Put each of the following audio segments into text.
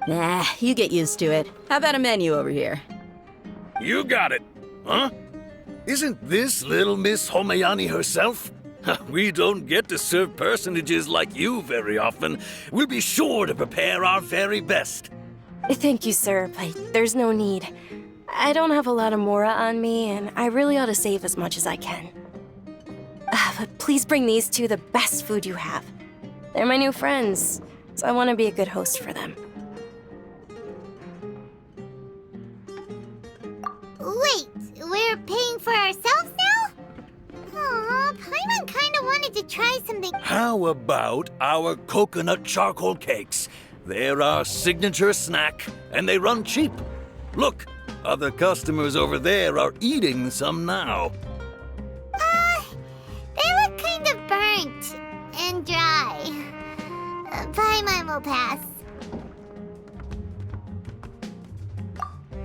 Nah, you get used to it. How about a menu over here? You got it. Huh? Isn't this little Miss Homayani herself? We don't get to serve personages like you very often. We'll be sure to prepare our very best. Thank you, sir, but there's no need. I don't have a lot of mora on me, and I really ought to save as much as I can. But please bring these two the best food you have. They're my new friends, so I want to be a good host for them. Wait, we're paying for ourselves now? Aw, Paimon kinda wanted to try something. How about our coconut charcoal cakes? They're our signature snack, and they run cheap. Look, other customers over there are eating some now. They look kind of burnt and dry. Paimon will pass.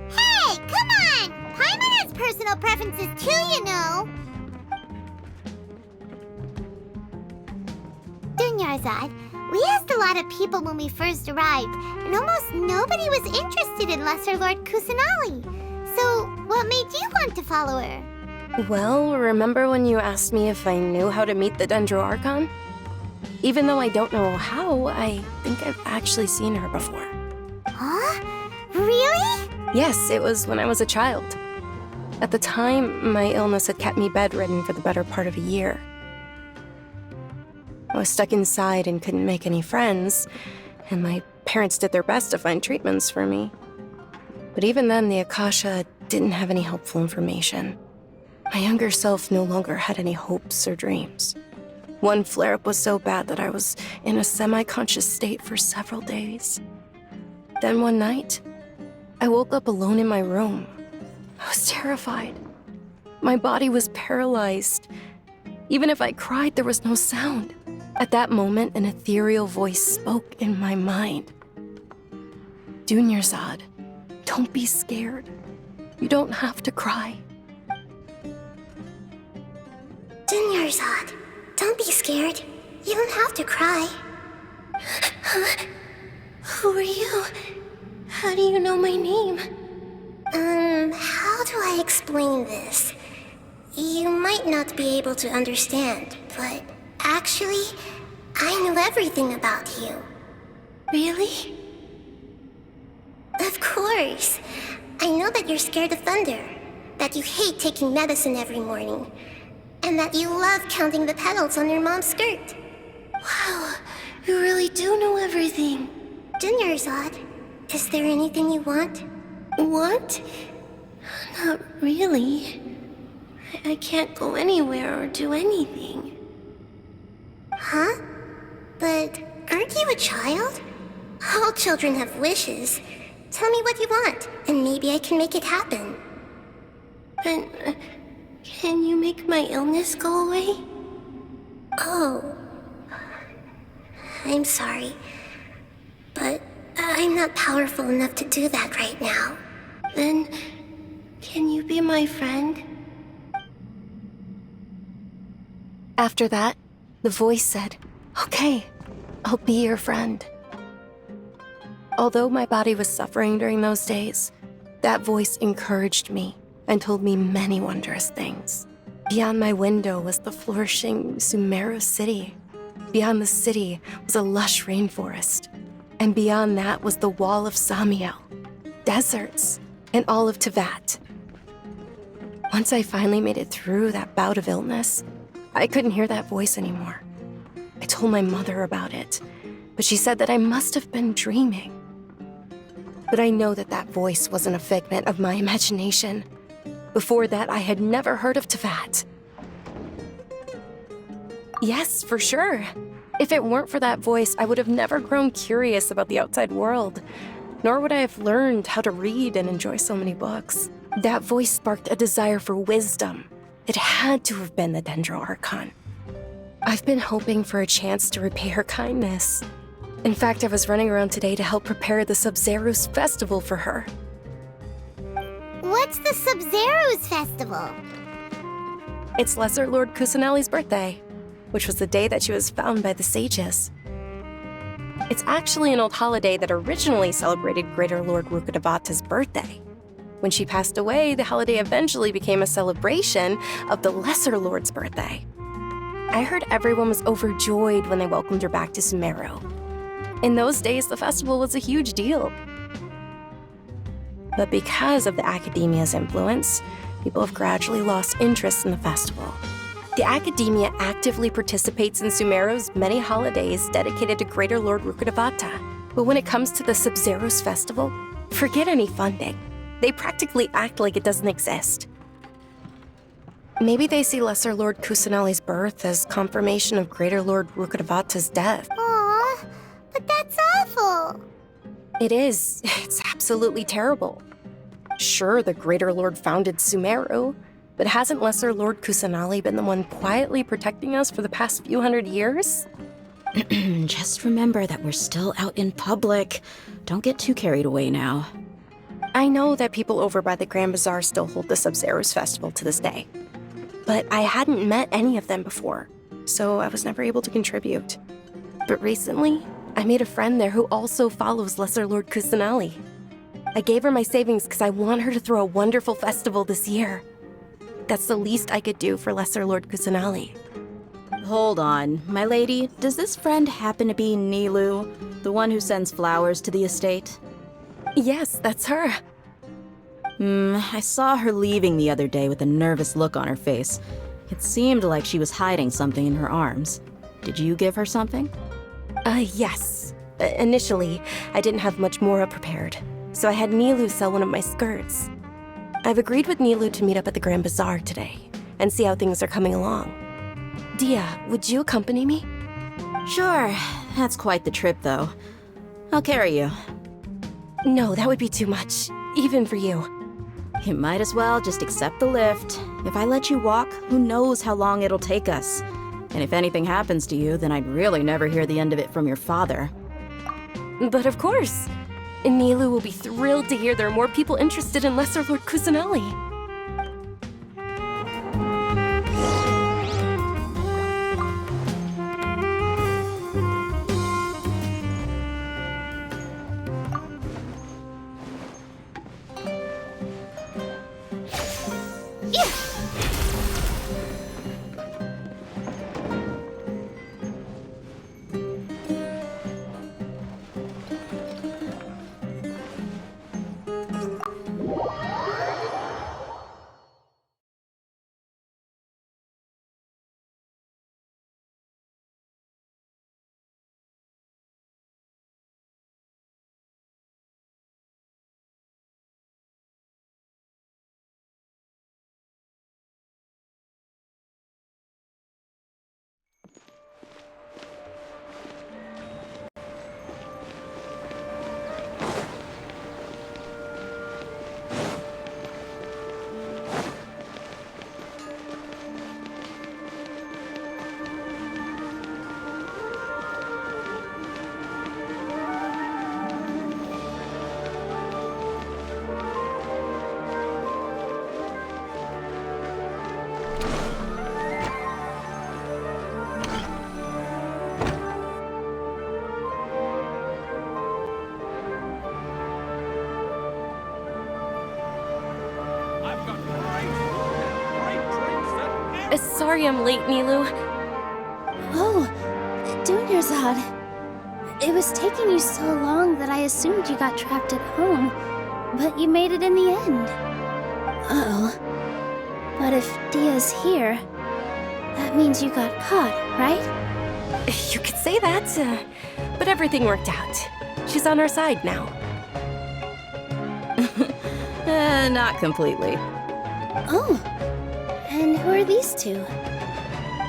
Hey, come on! Paimon has personal preferences too, you know. Dunyarzad, we asked a lot of people when we first arrived, and almost nobody was interested in Lesser Lord Kusanali. So, what made you want to follow her? Well, remember when you asked me if I knew how to meet the Dendro Archon? Even though I don't know how, I think I've actually seen her before. Huh? Really? Yes, it was when I was a child. At the time, my illness had kept me bedridden for the better part of a year. I was stuck inside and couldn't make any friends, and my parents did their best to find treatments for me. But even then, the Akasha didn't have any helpful information. My younger self no longer had any hopes or dreams. One flare-up was so bad that I was in a semi-conscious state for several days. Then one night, I woke up alone in my room. I was terrified. My body was paralyzed. Even if I cried, there was no sound. At that moment, an ethereal voice spoke in my mind. Dunyarzad, don't be scared. You don't have to cry. Dunyarzad, don't be scared. You don't have to cry. Who are you? How do you know my name? How do I explain this? You might not be able to understand, but actually, I know everything about you. Really? Of course. I know that you're scared of thunder, that you hate taking medicine every morning, and that you love counting the petals on your mom's skirt. Wow, you really do know everything. Dunyarzad, is there anything you want? What? Not really. I can't go anywhere or do anything. Huh? But aren't you a child? All children have wishes. Tell me what you want, and maybe I can make it happen. But can you make my illness go away? Oh. I'm sorry. But I'm not powerful enough to do that right now. Then, can you be my friend? After that, the voice said, "Okay, I'll be your friend." Although my body was suffering during those days, that voice encouraged me and told me many wondrous things. Beyond my window was the flourishing Sumeru city. Beyond the city was a lush rainforest. And beyond that was the wall of Samiel, deserts, and all of Tevat. Once I finally made it through that bout of illness, I couldn't hear that voice anymore. I told my mother about it, but she said that I must have been dreaming. But I know that that voice wasn't a figment of my imagination. Before that, I had never heard of Tevat. Yes, for sure. If it weren't for that voice, I would have never grown curious about the outside world, nor would I have learned how to read and enjoy so many books. That voice sparked a desire for wisdom. It had to have been the Dendro Archon. I've been hoping for a chance to repay her kindness. In fact, I was running around today to help prepare the Sub-Zerus festival for her. What's the Sub-Zerus festival? It's Lesser Lord Kusanali's birthday, which was the day that she was found by the sages. It's actually an old holiday that originally celebrated Greater Lord Rukkhadevata's birthday. When she passed away, the holiday eventually became a celebration of the Lesser Lord's birthday. I heard everyone was overjoyed when they welcomed her back to Sumeru. In those days, the festival was a huge deal. But because of the Academia's influence, people have gradually lost interest in the festival. The Academia actively participates in Sumeru's many holidays dedicated to Greater Lord Rukkhadevata. But when it comes to the Sub-Zero's festival, forget any funding. They practically act like it doesn't exist. Maybe they see Lesser Lord Kusanali's birth as confirmation of Greater Lord Rukkhadevata's death. Aw, but that's awful. It is. It's absolutely terrible. Sure, the Greater Lord founded Sumeru, but hasn't Lesser Lord Kusanali been the one quietly protecting us for the past few hundred years? Just remember that we're still out in public. Don't get too carried away now. I know that people over by the Grand Bazaar still hold the Sub-Zero's festival to this day. But I hadn't met any of them before, so I was never able to contribute. But recently, I made a friend there who also follows Lesser Lord Kusanali. I gave her my savings because I want her to throw a wonderful festival this year. That's the least I could do for Lesser Lord Kusanali. Hold on, my lady. Does this friend happen to be Nilu, the one who sends flowers to the estate? Yes, that's her. I saw her leaving the other day with a nervous look on her face. It seemed like she was hiding something in her arms. Did you give her something? Yes. Initially, I didn't have much more prepared, so I had Nilu sell one of my skirts. I've agreed with Nilu to meet up at the Grand Bazaar today and see how things are coming along. Dia, would you accompany me? Sure. That's quite the trip, though. I'll carry you. No, that would be too much, even for you. You might as well just accept the lift. If I let you walk, who knows how long it'll take us. And if anything happens to you, then I'd really never hear the end of it from your father. But of course. Nilu will be thrilled to hear there are more people interested in Lesser Lord Kusanali. Sorry I'm late, Nilu. Oh, Dunyarzad. It was taking you so long that I assumed you got trapped at home, but you made it in the end. Uh-oh. But if Dia's here, that means you got caught, right? You could say that, but everything worked out. She's on our side now. Not completely. Oh, and who are these two?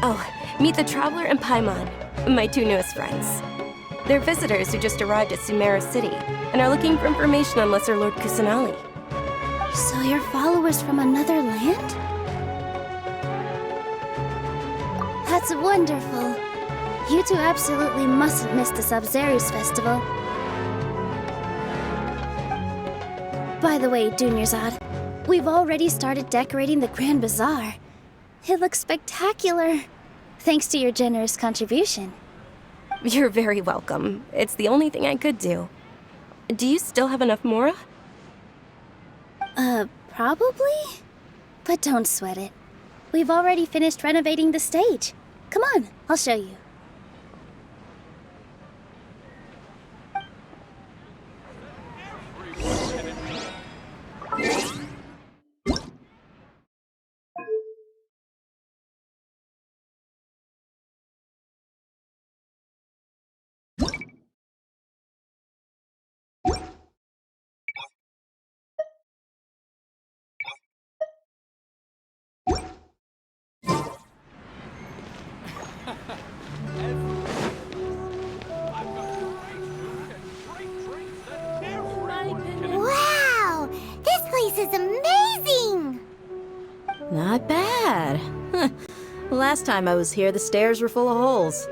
Oh, meet the Traveler and Paimon, my two newest friends. They're visitors who just arrived at Sumeru City and are looking for information on Lesser Lord Kusanali. So you're followers from another land? That's wonderful. You two absolutely mustn't miss the Sub-Zero's festival. By the way, Dunyarzad, we've already started decorating the Grand Bazaar. It looks spectacular, thanks to your generous contribution. You're very welcome. It's the only thing I could do. Do you still have enough Mora? Probably? But don't sweat it. We've already finished renovating the stage. Come on, I'll show you. Wow! This place is amazing! Not bad. Last time I was here, the stairs were full of holes.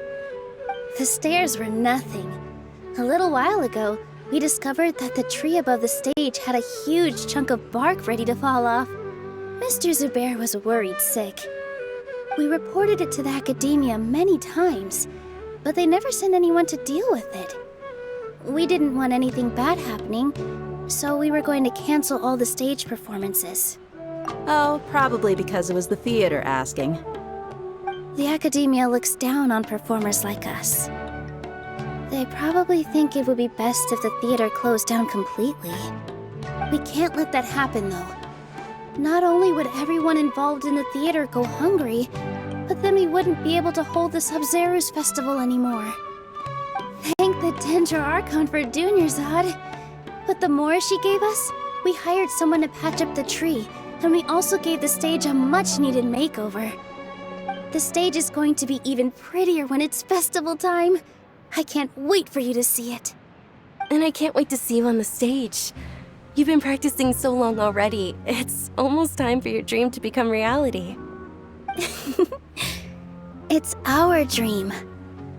The stairs were nothing. A little while ago, we discovered that the tree above the stage had a huge chunk of bark ready to fall off. Mr. Zubair was worried sick. We reported it to the academia many times, but they never sent anyone to deal with it. We didn't want anything bad happening, so we were going to cancel all the stage performances. Oh, probably because it was the theater asking. The academia looks down on performers like us. They probably think it would be best if the theater closed down completely. We can't let that happen, though. Not only would everyone involved in the theater go hungry, but then we wouldn't be able to hold the Sub-Zero's festival anymore. Thank the Dendro Archon for Dunyarzad. But the more she gave us, we hired someone to patch up the tree, and we also gave the stage a much-needed makeover. The stage is going to be even prettier when it's festival time. I can't wait for you to see it. And I can't wait to see you on the stage. You've been practicing so long already. It's almost time for your dream to become reality. It's our dream.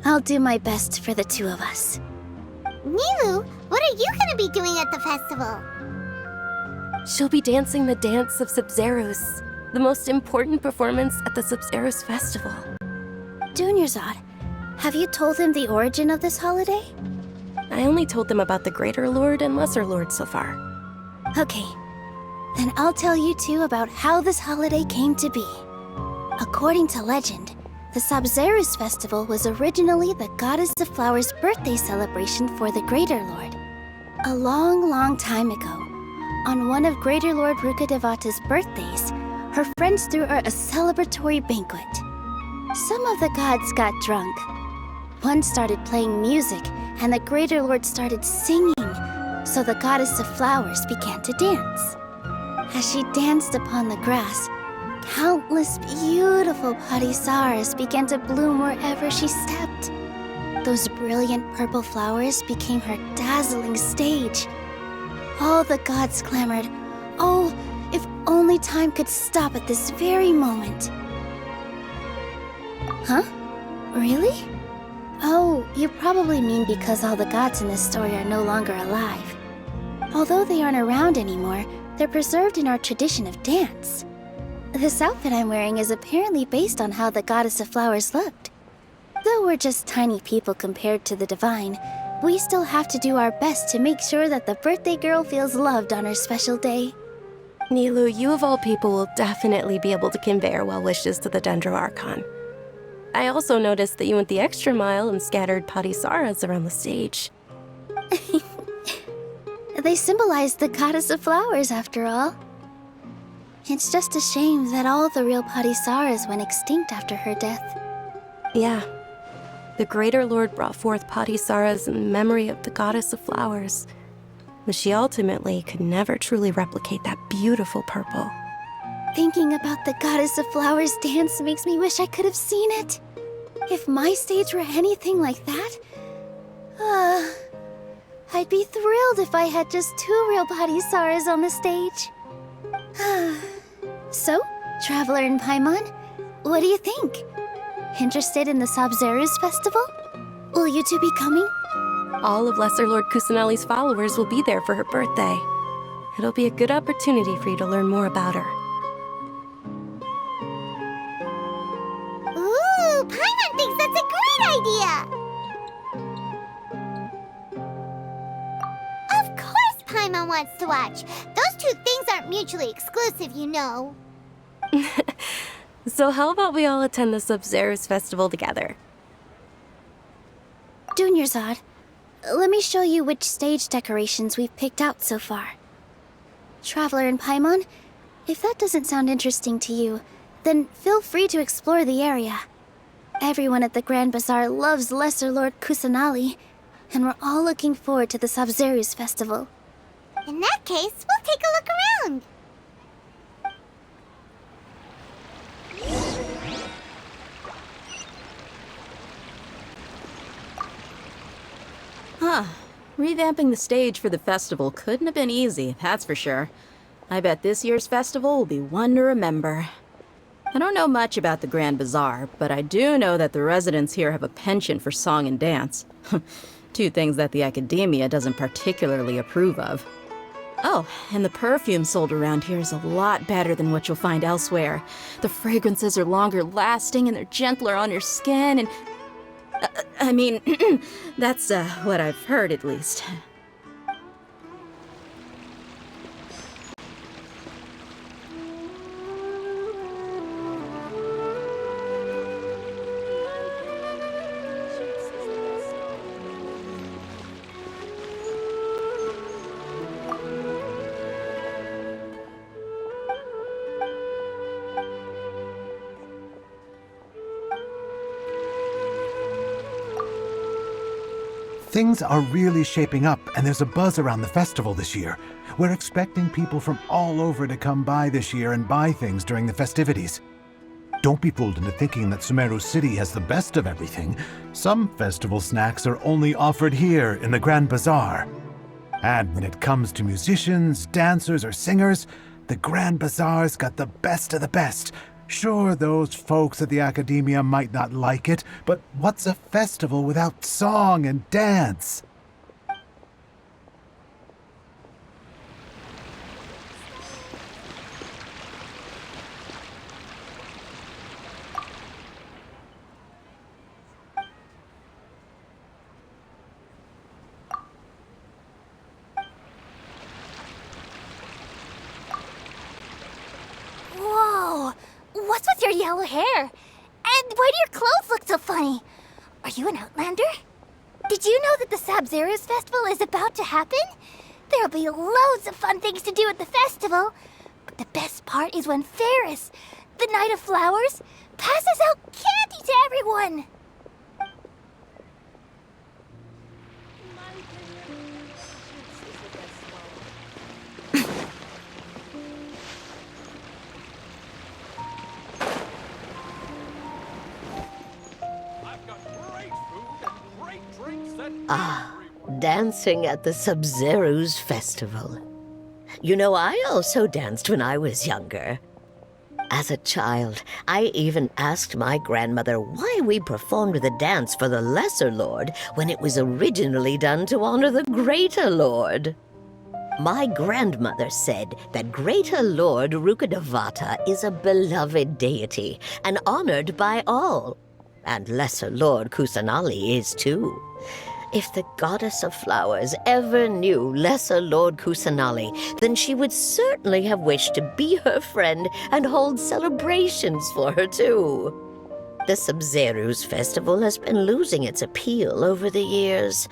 I'll do my best for the two of us. Nilu, what are you gonna be doing at the festival? She'll be dancing the dance of Sub-Zeros, the most important performance at the Sub-Zeros festival. Dunyarzad, have you told him the origin of this holiday? I only told them about the Greater Lord and Lesser Lord so far. Okay, then I'll tell you two about how this holiday came to be. According to legend, the Sub-Zeros festival was originally the Goddess of Flowers' birthday celebration for the Greater Lord. A long, long time ago, on one of Greater Lord Rukkhadevata's birthdays, her friends threw her a celebratory banquet. Some of the gods got drunk. One started playing music, and the Greater Lord started singing, so the Goddess of Flowers began to dance. As she danced upon the grass, countless beautiful parisaras began to bloom wherever she stepped. Those brilliant purple flowers became her dazzling stage. All the gods clamored, "Oh, if only time could stop at this very moment." Huh? Really? Oh, you probably mean because all the gods in this story are no longer alive. Although they aren't around anymore, they're preserved in our tradition of dance. This outfit I'm wearing is apparently based on how the Goddess of Flowers looked. Though we're just tiny people compared to the divine, we still have to do our best to make sure that the birthday girl feels loved on her special day. Nilu, you of all people will definitely be able to convey our well wishes to the Dendro Archon. I also noticed that you went the extra mile and scattered parisaras around the stage. They symbolize the Goddess of Flowers, after all. It's just a shame that all the real parisaras went extinct after her death. Yeah. The Greater Lord brought forth parisaras in memory of the Goddess of Flowers, but she ultimately could never truly replicate that beautiful purple. Thinking about the Goddess of Flowers dance makes me wish I could have seen it. If my stage were anything like that, I'd be thrilled if I had just 2 real parisaras on the stage. So, Traveler and Paimon, what do you think? Interested in the Sub-Zeros festival? Will you two be coming? All of Lesser Lord Kusanali's followers will be there for her birthday. It'll be a good opportunity for you to learn more about her. Ooh, Paimon thinks that's a great idea! Paimon wants to watch. Those two things aren't mutually exclusive, you know. So how about we all attend the Sub-Zero's festival together? Dunyarzad, let me show you which stage decorations we've picked out so far. Traveler and Paimon, if that doesn't sound interesting to you, then feel free to explore the area. Everyone at the Grand Bazaar loves Lesser Lord Kusanali, and we're all looking forward to the Sub-Zero's festival. In that case, we'll take a look around. Huh. Revamping the stage for the festival couldn't have been easy, that's for sure. I bet this year's festival will be one to remember. I don't know much about the Grand Bazaar, but I do know that the residents here have a penchant for song and dance. Two things that the academia doesn't particularly approve of. Oh, and the perfume sold around here is a lot better than what you'll find elsewhere. The fragrances are longer lasting and they're gentler on your skin and... I mean, that's what I've heard at least. Things are really shaping up, and there's a buzz around the festival this year. We're expecting people from all over to come by this year and buy things during the festivities. Don't be fooled into thinking that Sumeru City has the best of everything. Some festival snacks are only offered here in the Grand Bazaar. And when it comes to musicians, dancers, or singers, the Grand Bazaar's got the best of the best. Sure, those folks at the academia might not like it, but what's a festival without song and dance? Whoa! What's with your yellow hair? And why do your clothes look so funny? Are you an Outlander? Did you know that the Sub-Zero's festival is about to happen? There'll be loads of fun things to do at the festival. But the best part is when Ferris, the Knight of Flowers, passes out candy to everyone. Dancing at the Sub-Zero's festival. You know, I also danced when I was younger. As a child, I even asked my grandmother why we performed the dance for the Lesser Lord when it was originally done to honor the Greater Lord. My grandmother said that Greater Lord Rukkhadevata is a beloved deity and honored by all. And Lesser Lord Kusanali is too. If the Goddess of Flowers ever knew Lesser Lord Kusanali, then she would certainly have wished to be her friend and hold celebrations for her too. The Sub-Zero's festival has been losing its appeal over the years.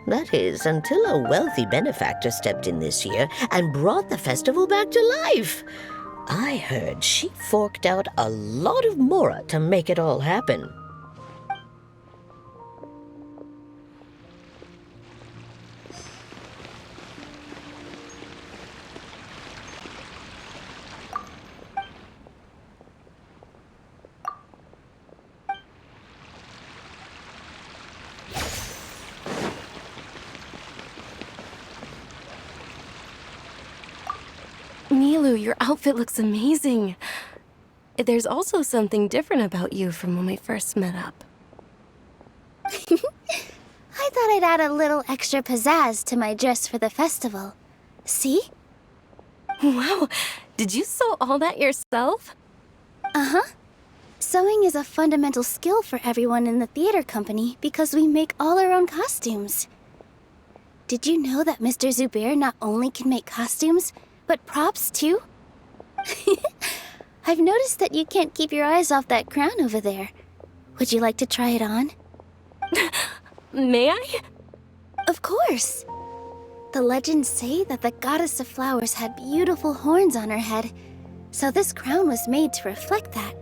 That is, until a wealthy benefactor stepped in this year and brought the festival back to life. I heard she forked out a lot of mora to make it all happen. Nilu, your outfit looks amazing. There's also something different about you from when we first met up. I thought I'd add a little extra pizzazz to my dress for the festival. See? Wow, did you sew all that yourself? Uh-huh. Sewing is a fundamental skill for everyone in the theater company because we make all our own costumes. did you know that Mr. Zubair not only can make costumes, but props too? I've noticed that you can't keep your eyes off that crown over there. Would you like to try it on? May I? Of course! The legends say that the goddess of flowers had beautiful horns on her head, so this crown was made to reflect that.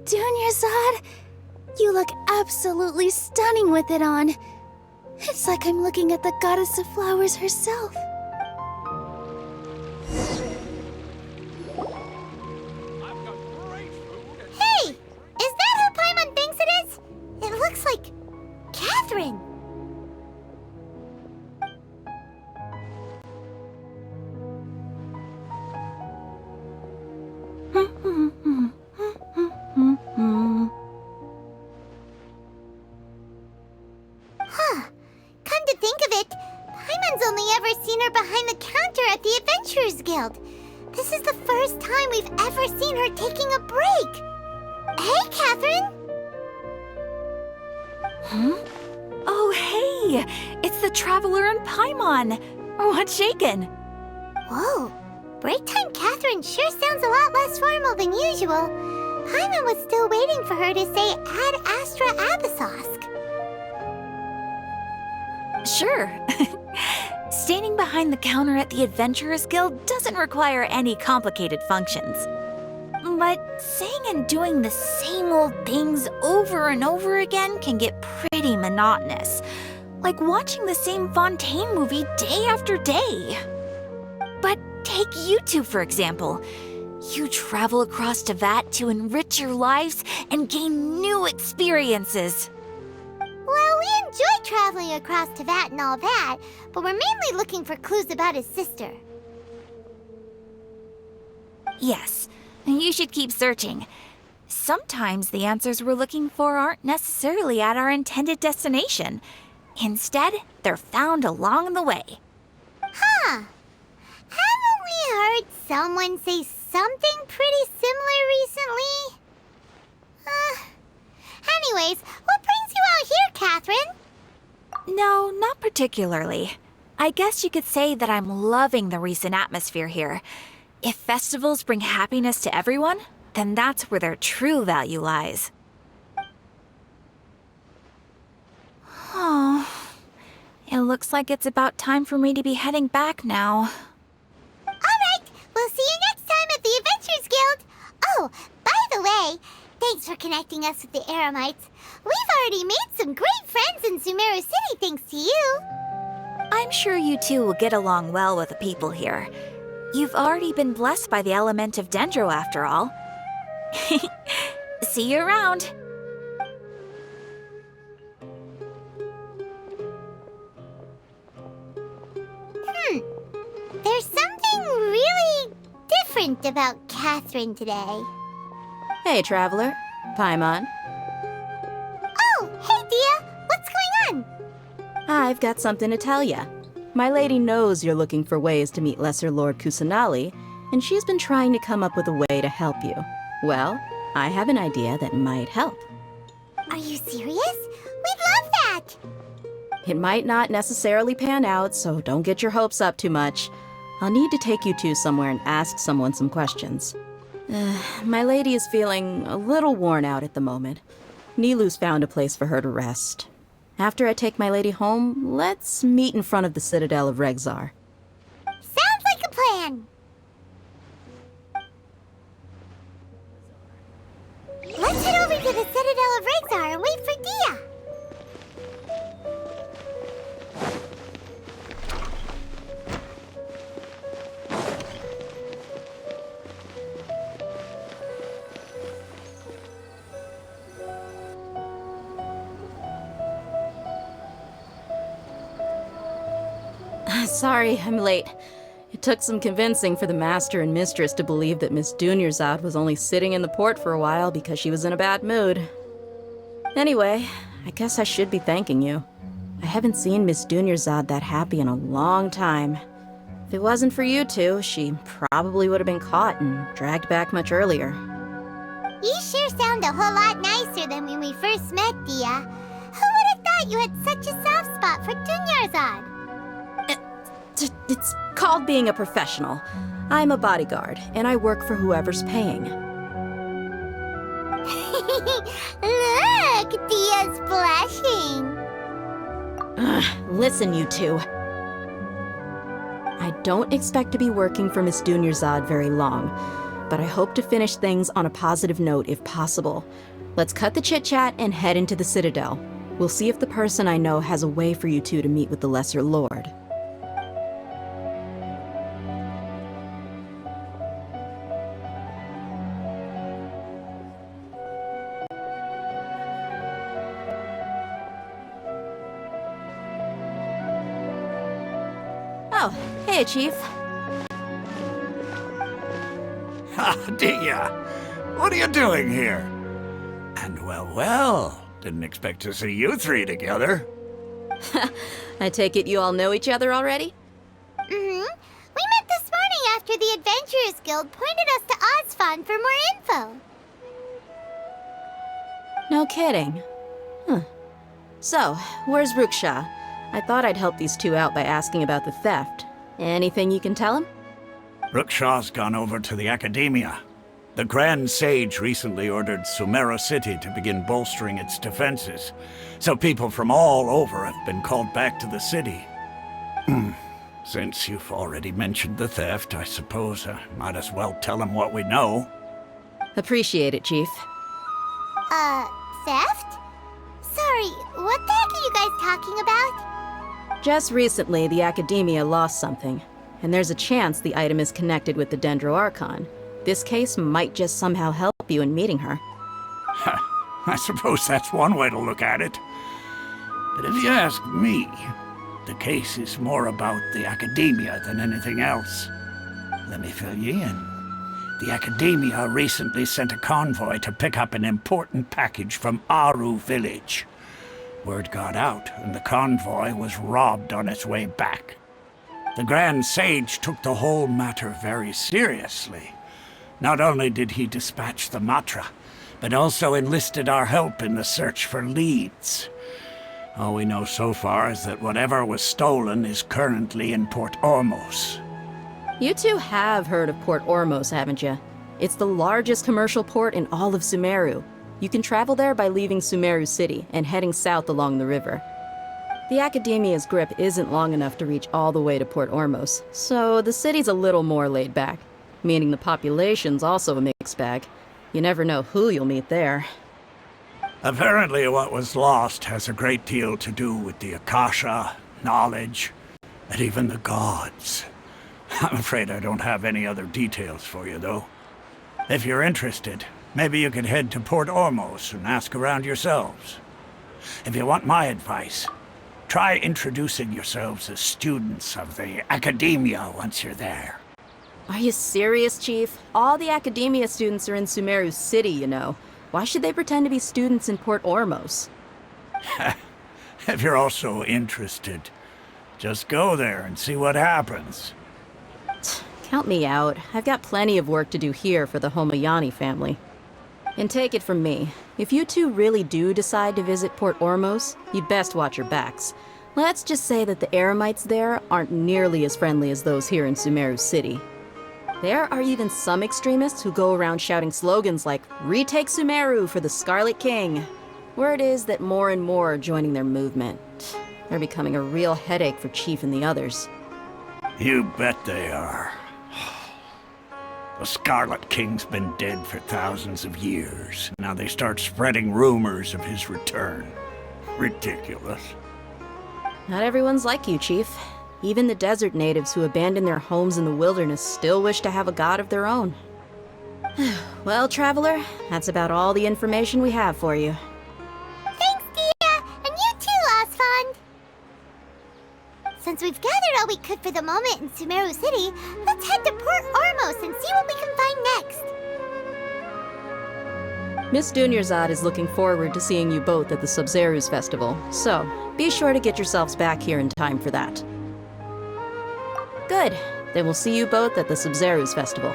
Dunyarzad, you look absolutely stunning with it on. It's like I'm looking at the goddess of flowers herself. Hey! Is that who Paimon thinks it is? It looks like Catherine. Huh. Come to think of it, Paimon's only ever seen her behind the counter at the Adventurers Guild. This is the first time we've ever seen her taking a break. Hey, Catherine! Oh, hey! It's the Traveler and Paimon! What's shaken? Whoa, break time Catherine sure sounds a lot less formal than usual. Paimon was still waiting for her to say Ad Astra Abyssosque. Sure. Standing behind the counter at the Adventurers Guild doesn't require any complicated functions. But saying and doing the same old things over and over again can get pretty monotonous. Like watching the same Fontaine movie day after day. But take you two, for example. You travel across Teyvat to enrich your lives and gain new experiences. Well, we enjoy traveling across Teyvat and all that, but we're mainly looking for clues about his sister. Yes, you should keep searching. Sometimes the answers we're looking for aren't necessarily at our intended destination. Instead, they're found along the way. Huh. Haven't we heard someone say something pretty similar recently? Anyways, what brings you out here, Catherine? No, not particularly. I guess you could say that I'm loving the recent atmosphere here. If festivals bring happiness to everyone, then that's where their true value lies. Oh, it looks like it's about time for me to be heading back now. Alright, we'll see you next time at the Adventurers Guild. Oh, by the way, thanks for connecting us with the Eremites. We've already made some great friends in Sumeru City thanks to you. I'm sure you two will get along well with the people here. You've already been blessed by the element of Dendro after all. See you around. There's something really different about Catherine today. Hey, Traveler. Paimon. Oh, hey, Dia. What's going on? I've got something to tell ya. My lady knows you're looking for ways to meet Lesser Lord Kusanali, and she's been trying to come up with a way to help you. Well, I have an idea that might help. Are you serious? We'd love that! It might not necessarily pan out, so don't get your hopes up too much. I'll need to take you two somewhere and ask someone some questions. My lady is feeling a little worn out at the moment. Nilu's found a place for her to rest. After I take my lady home, let's meet in front of the Citadel of Regzar. Sounds like a plan! Let's head over to the Citadel of Regzar and wait for Dia! Sorry, I'm late. It took some convincing for the master and mistress to believe that Miss Dunyarzad was only sitting in the port for a while because she was in a bad mood. Anyway, I guess I should be thanking you. I haven't seen Miss Dunyarzad that happy in a long time. If it wasn't for you two, she probably would have been caught and dragged back much earlier. You sure sound a whole lot nicer than when we first met, Dia. Who would forgot you had such a soft spot for Dunyarzad. It's called being a professional. I'm a bodyguard, and I work for whoever's paying. Look, Dia's blushing. Listen, you two. I don't expect to be working for Miss Dunyarzad very long, but I hope to finish things on a positive note if possible. Let's cut the chit-chat and head into the Citadel. We'll see if the person I know has a way for you two to meet with the Lesser Lord. Oh, hey, Chief. Ha, Dia! What are you doing here? And well, didn't expect to see you three together. I take it you all know each other already? Mm-hmm. We met this morning after the Adventurers Guild pointed us to Ozfond for more info. No kidding. Huh. So, where's Ruksha? I thought I'd help these two out by asking about the theft. Anything you can tell him? Rukshaw's gone over to the Academia. The Grand Sage recently ordered Sumeru City to begin bolstering its defenses, so people from all over have been called back to the city. Since you've already mentioned the theft, I suppose I might as well tell him what we know. Appreciate it, Chief. Theft? Sorry, what the heck are you guys talking about? Just recently, the Academia lost something, and there's a chance the item is connected with the Dendro Archon. This case might just somehow help you in meeting her. I suppose that's one way to look at it. But if you ask me, the case is more about the Academia than anything else. Let me fill you in. The Academia recently sent a convoy to pick up an important package from Aru village. Word got out, and the convoy was robbed on its way back. The Grand Sage took the whole matter very seriously. Not only did he dispatch the Matra, but also enlisted our help in the search for leads. All we know so far is that whatever was stolen is currently in Port Ormos. You two have heard of Port Ormos, haven't you? It's the largest commercial port in all of Sumeru. You can travel there by leaving Sumeru City and heading south along the river. The Academia's grip isn't long enough to reach all the way to Port Ormos, so the city's a little more laid back, meaning the population's also a mixed bag. You never know who you'll meet there. Apparently what was lost has a great deal to do with the Akasha, knowledge, and even the gods. I'm afraid I don't have any other details for you, though. If you're interested, maybe you could head to Port Ormos and ask around yourselves. If you want my advice, try introducing yourselves as students of the Academia once you're there. Are you serious, Chief? All the Academia students are in Sumeru City, you know. Why should they pretend to be students in Port Ormos? If you're also interested, just go there and see what happens. Count me out. I've got plenty of work to do here for the Homayani family. And take it from me, if you two really do decide to visit Port Ormos, you'd best watch your backs. Let's just say that the Eremites there aren't nearly as friendly as those here in Sumeru City. There are even some extremists who go around shouting slogans like, "Retake Sumeru for the Scarlet King." Word is that more and more are joining their movement. They're becoming a real headache for Chief and the others. You bet they are. The Scarlet King's been dead for thousands of years. Now they start spreading rumors of his return. Ridiculous. Not everyone's like you, Chief. Even the desert natives who abandoned their homes in the wilderness still wish to have a god of their own. Well, Traveler, that's about all the information we have for you. Thanks, Dia! And you too, Ozfond! Since we've gathered all we could for the moment in Sumeru City, let's head to Port Ormos and see what we can find next. Miss Dunyarzad is looking forward to seeing you both at the Sub-Zeru's festival, so be sure to get yourselves back here in time for that. Good. Then we'll see you both at the Sub-Zeru's festival.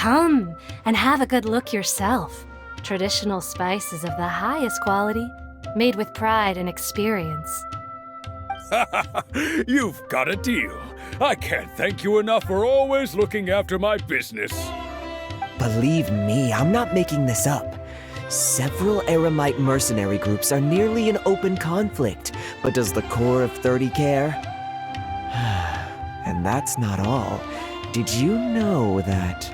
Come and have a good look yourself. Traditional spices of the highest quality, made with pride and experience. You've got a deal. I can't thank you enough for always looking after my business. Believe me, I'm not making this up. Several Eremite mercenary groups are nearly in open conflict, but does the core of 30 care? And that's not all. Did you know that...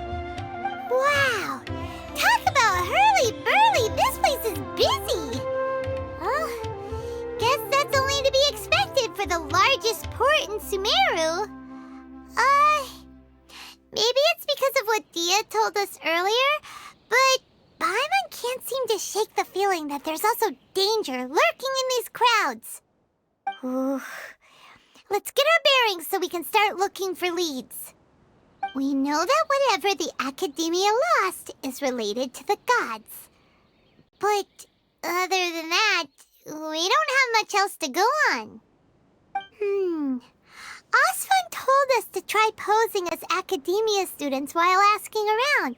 Wow! Talk about hurly-burly! This place is busy! Guess that's only to be expected for the largest port in Sumeru. Maybe it's because of what Dia told us earlier, but Paimon can't seem to shake the feeling that there's also danger lurking in these crowds. Ooh. Let's get our bearings so we can start looking for leads. We know that whatever the Academia lost is related to the gods. But other than that, we don't have much else to go on. Osfun told us to try posing as Academia students while asking around.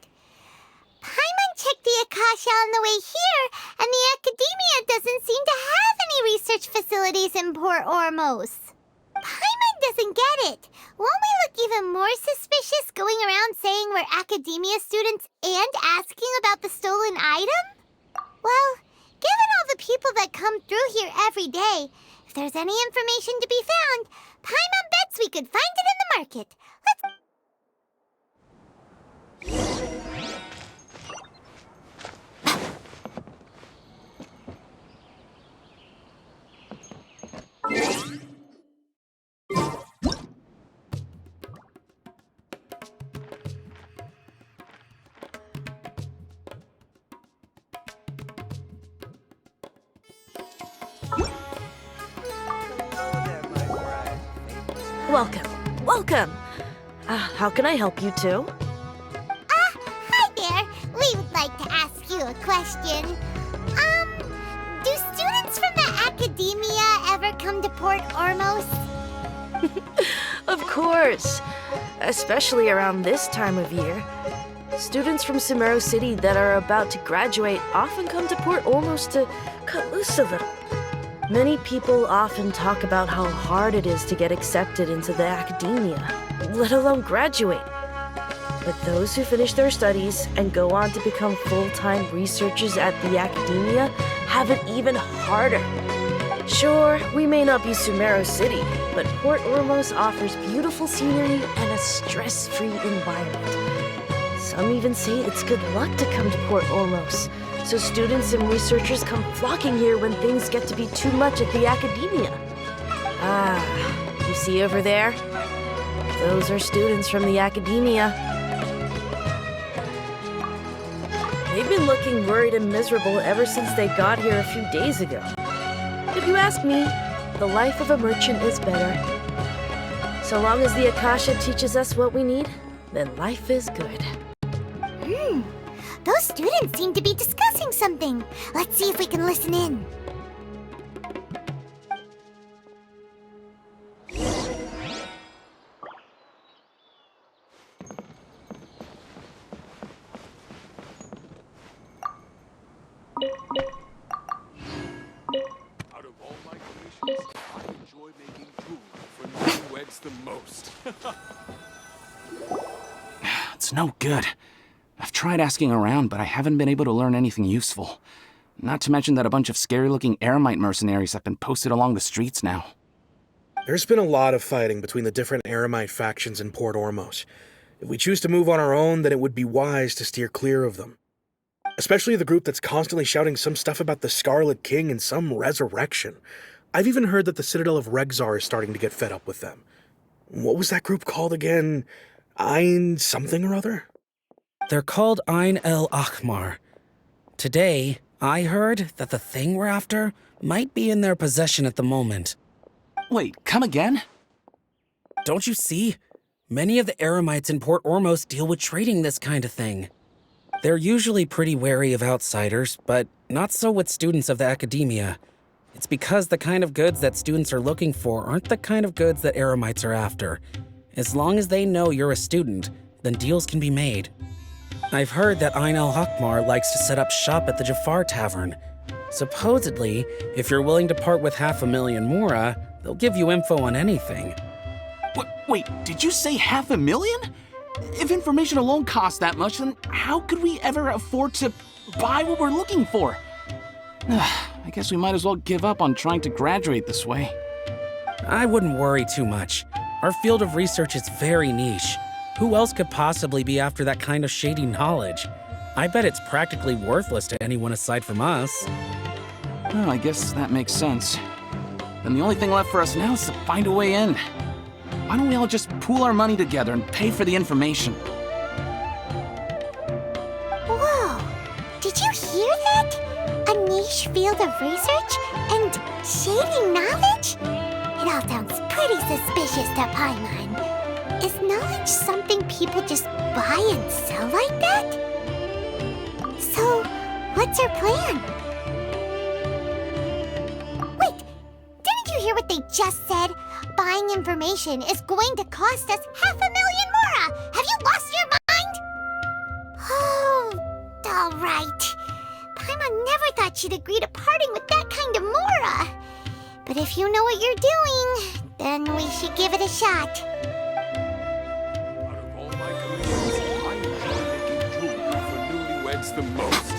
Paimon checked the Akasha on the way here, and the Academia doesn't seem to have any research facilities in Port Ormos. Paimon doesn't get it. Won't we look even more suspicious going around saying we're Academia students and asking about the stolen item? Well, given all the people that come through here every day, if there's any information to be found, Paimon bets we could find it in the market. Welcome. How can I help you too? Hi there. We would like to ask you a question. Do students from the Academia ever come to Port Ormos? Of course. Especially around this time of year. Students from Sumeru City that are about to graduate often come to Port Ormos to cut loose a little. Many people often talk about how hard it is to get accepted into the academia, let alone graduate. But those who finish their studies and go on to become full-time researchers at the academia have it even harder. Sure, we may not be Sumeru City, but Port Ormos offers beautiful scenery and a stress-free environment. Some even say it's good luck to come to Port Ormos. So students and researchers come flocking here when things get to be too much at the academia. You see over there? Those are students from the academia. They've been looking worried and miserable ever since they got here a few days ago. If you ask me, the life of a merchant is better. So long as the Akasha teaches us what we need, then life is good. Those students seem to be discussing something. Let's see if we can listen in. Out of all my creations, I enjoy making jewelry for newlyweds the most. It's no good. I've tried asking around, but I haven't been able to learn anything useful. Not to mention that a bunch of scary-looking Eremite mercenaries have been posted along the streets now. There's been a lot of fighting between the different Eremite factions in Port Ormos. If we choose to move on our own, then it would be wise to steer clear of them. Especially the group that's constantly shouting some stuff about the Scarlet King and some resurrection. I've even heard that the Citadel of Regzar is starting to get fed up with them. What was that group called again? Ein something or other? They're called Ein El Akhmar. Today, I heard that the thing we're after might be in their possession at the moment. Wait, come again? Don't you see? Many of the Eremites in Port Ormos deal with trading this kind of thing. They're usually pretty wary of outsiders, but not so with students of the academia. It's because the kind of goods that students are looking for aren't the kind of goods that Eremites are after. As long as they know you're a student, then deals can be made. I've heard that Ain al-Hakmar likes to set up shop at the Jafar Tavern. Supposedly, if you're willing to part with 500,000 mora, they'll give you info on anything. Wait, did you say 500,000? If information alone costs that much, then how could we ever afford to buy what we're looking for? I guess we might as well give up on trying to graduate this way. I wouldn't worry too much. Our field of research is very niche. Who else could possibly be after that kind of shady knowledge? I bet it's practically worthless to anyone aside from us. Well, I guess that makes sense. Then the only thing left for us now is to find a way in. Why don't we all just pool our money together and pay for the information? Whoa! Did you hear that? A niche field of research and shady knowledge? It all sounds pretty suspicious to Paimon. Is knowledge something people just buy and sell like that? So, what's our plan? Wait, didn't you hear what they just said? Buying information is going to cost us 500,000 mora! Have you lost your mind? Oh, all right. Paimon never thought she'd agree to parting with that kind of mora. But if you know what you're doing, then we should give it a shot. Out of all my comedians, I enjoy making jewelry for newlyweds the most.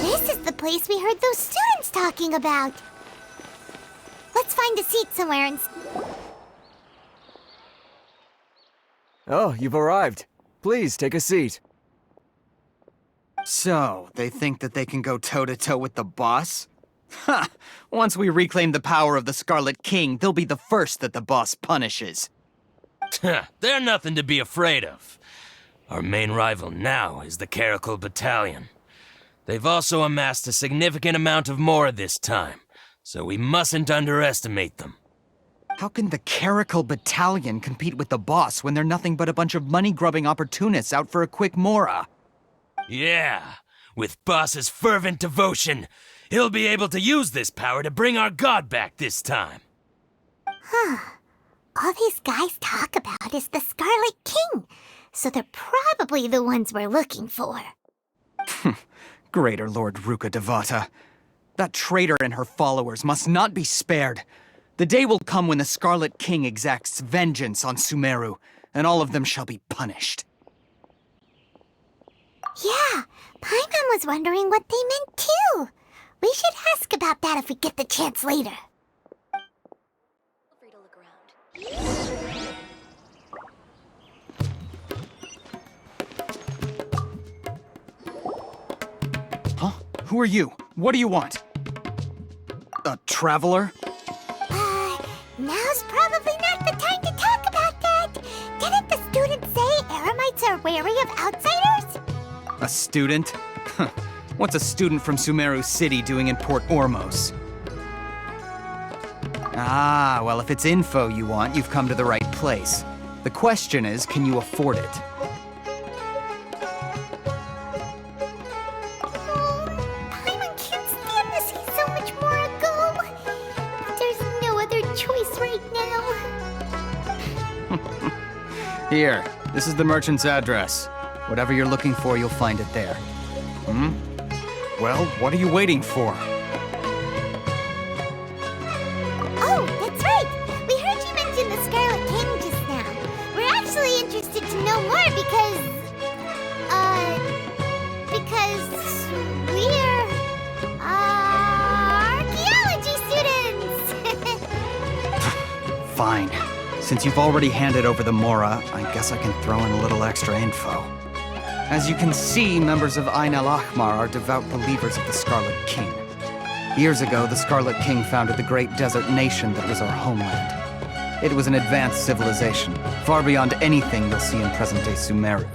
This is the place we heard those students talking about. Let's find a seat somewhere and... Oh, you've arrived. Please, take a seat. So, they think that they can go toe-to-toe with the boss? Ha! Once we reclaim the power of the Scarlet King, they'll be the first that the boss punishes. They're nothing to be afraid of. Our main rival now is the Caracal Battalion. They've also amassed a significant amount of mora this time, so we mustn't underestimate them. How can the Caracal Battalion compete with the boss when they're nothing but a bunch of money-grubbing opportunists out for a quick mora? Yeah, with Boss's fervent devotion, he'll be able to use this power to bring our god back this time. Huh. All these guys talk about is the Scarlet King, so they're probably the ones we're looking for. Greater Lord Ruka Devata. That traitor and her followers must not be spared. The day will come when the Scarlet King exacts vengeance on Sumeru, and all of them shall be punished. Yeah, Paimon was wondering what they meant too. We should ask about that if we get the chance later. Huh? Who are you? What do you want? A traveler? Now's probably not the time to talk about that. Didn't the students say Eremites are wary of outsiders? A student? What's a student from Sumeru City doing in Port Ormos? Ah, well, if it's info you want, you've come to the right place. The question is, can you afford it? Paimon can't stand to see so much more go. But there's no other choice right now. Here, this is the merchant's address. Whatever you're looking for, you'll find it there. Well, what are you waiting for? Oh, that's right! We heard you mention the Scarlet King just now. We're actually interested to know more because we're, archaeology students! Fine. Since you've already handed over the mora, I guess I can throw in a little extra info. As you can see, members of Ain al-Ahmar are devout believers of the Scarlet King. Years ago, the Scarlet King founded the great desert nation that was our homeland. It was an advanced civilization, far beyond anything you'll see in present-day Sumeru.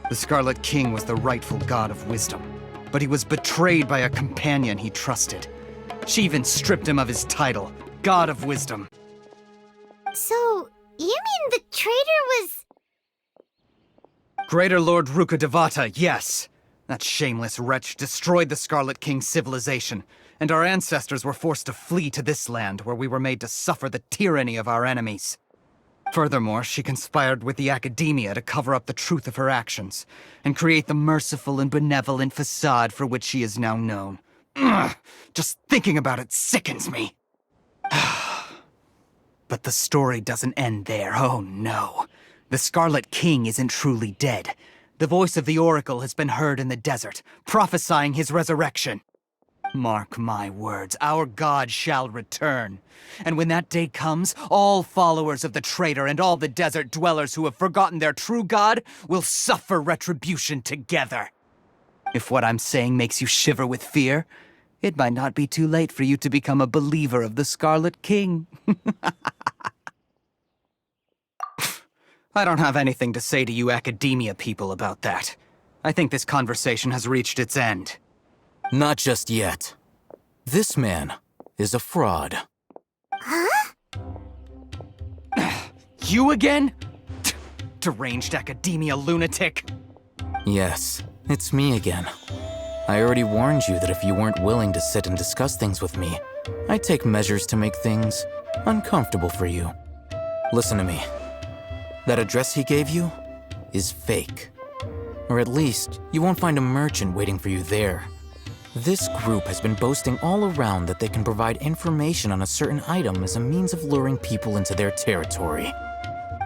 The Scarlet King was the rightful god of wisdom. but he was betrayed by a companion he trusted. She even stripped him of his title, God of Wisdom. So, you mean the traitor was... Greater Lord Rukkhadevata, yes. That shameless wretch destroyed the Scarlet King's civilization, and our ancestors were forced to flee to this land where we were made to suffer the tyranny of our enemies. Furthermore, she conspired with the Academia to cover up the truth of her actions, and create the merciful and benevolent facade for which she is now known. Ugh, just thinking about it sickens me. But the story doesn't end there, oh no. The Scarlet King isn't truly dead. The voice of the Oracle has been heard in the desert, prophesying his resurrection. Mark my words, our god shall return. And when that day comes, all followers of the traitor and all the desert dwellers who have forgotten their true god will suffer retribution together. If what I'm saying makes you shiver with fear, it might not be too late for you to become a believer of the Scarlet King. I don't have anything to say to you Academia people about that. I think this conversation has reached its end. Not just yet. This man is a fraud. Huh? You again? Deranged Academia lunatic. Yes, it's me again. I already warned you that if you weren't willing to sit and discuss things with me, I'd take measures to make things uncomfortable for you. Listen to me. That address he gave you is fake. Or at least, you won't find a merchant waiting for you there. This group has been boasting all around that they can provide information on a certain item as a means of luring people into their territory.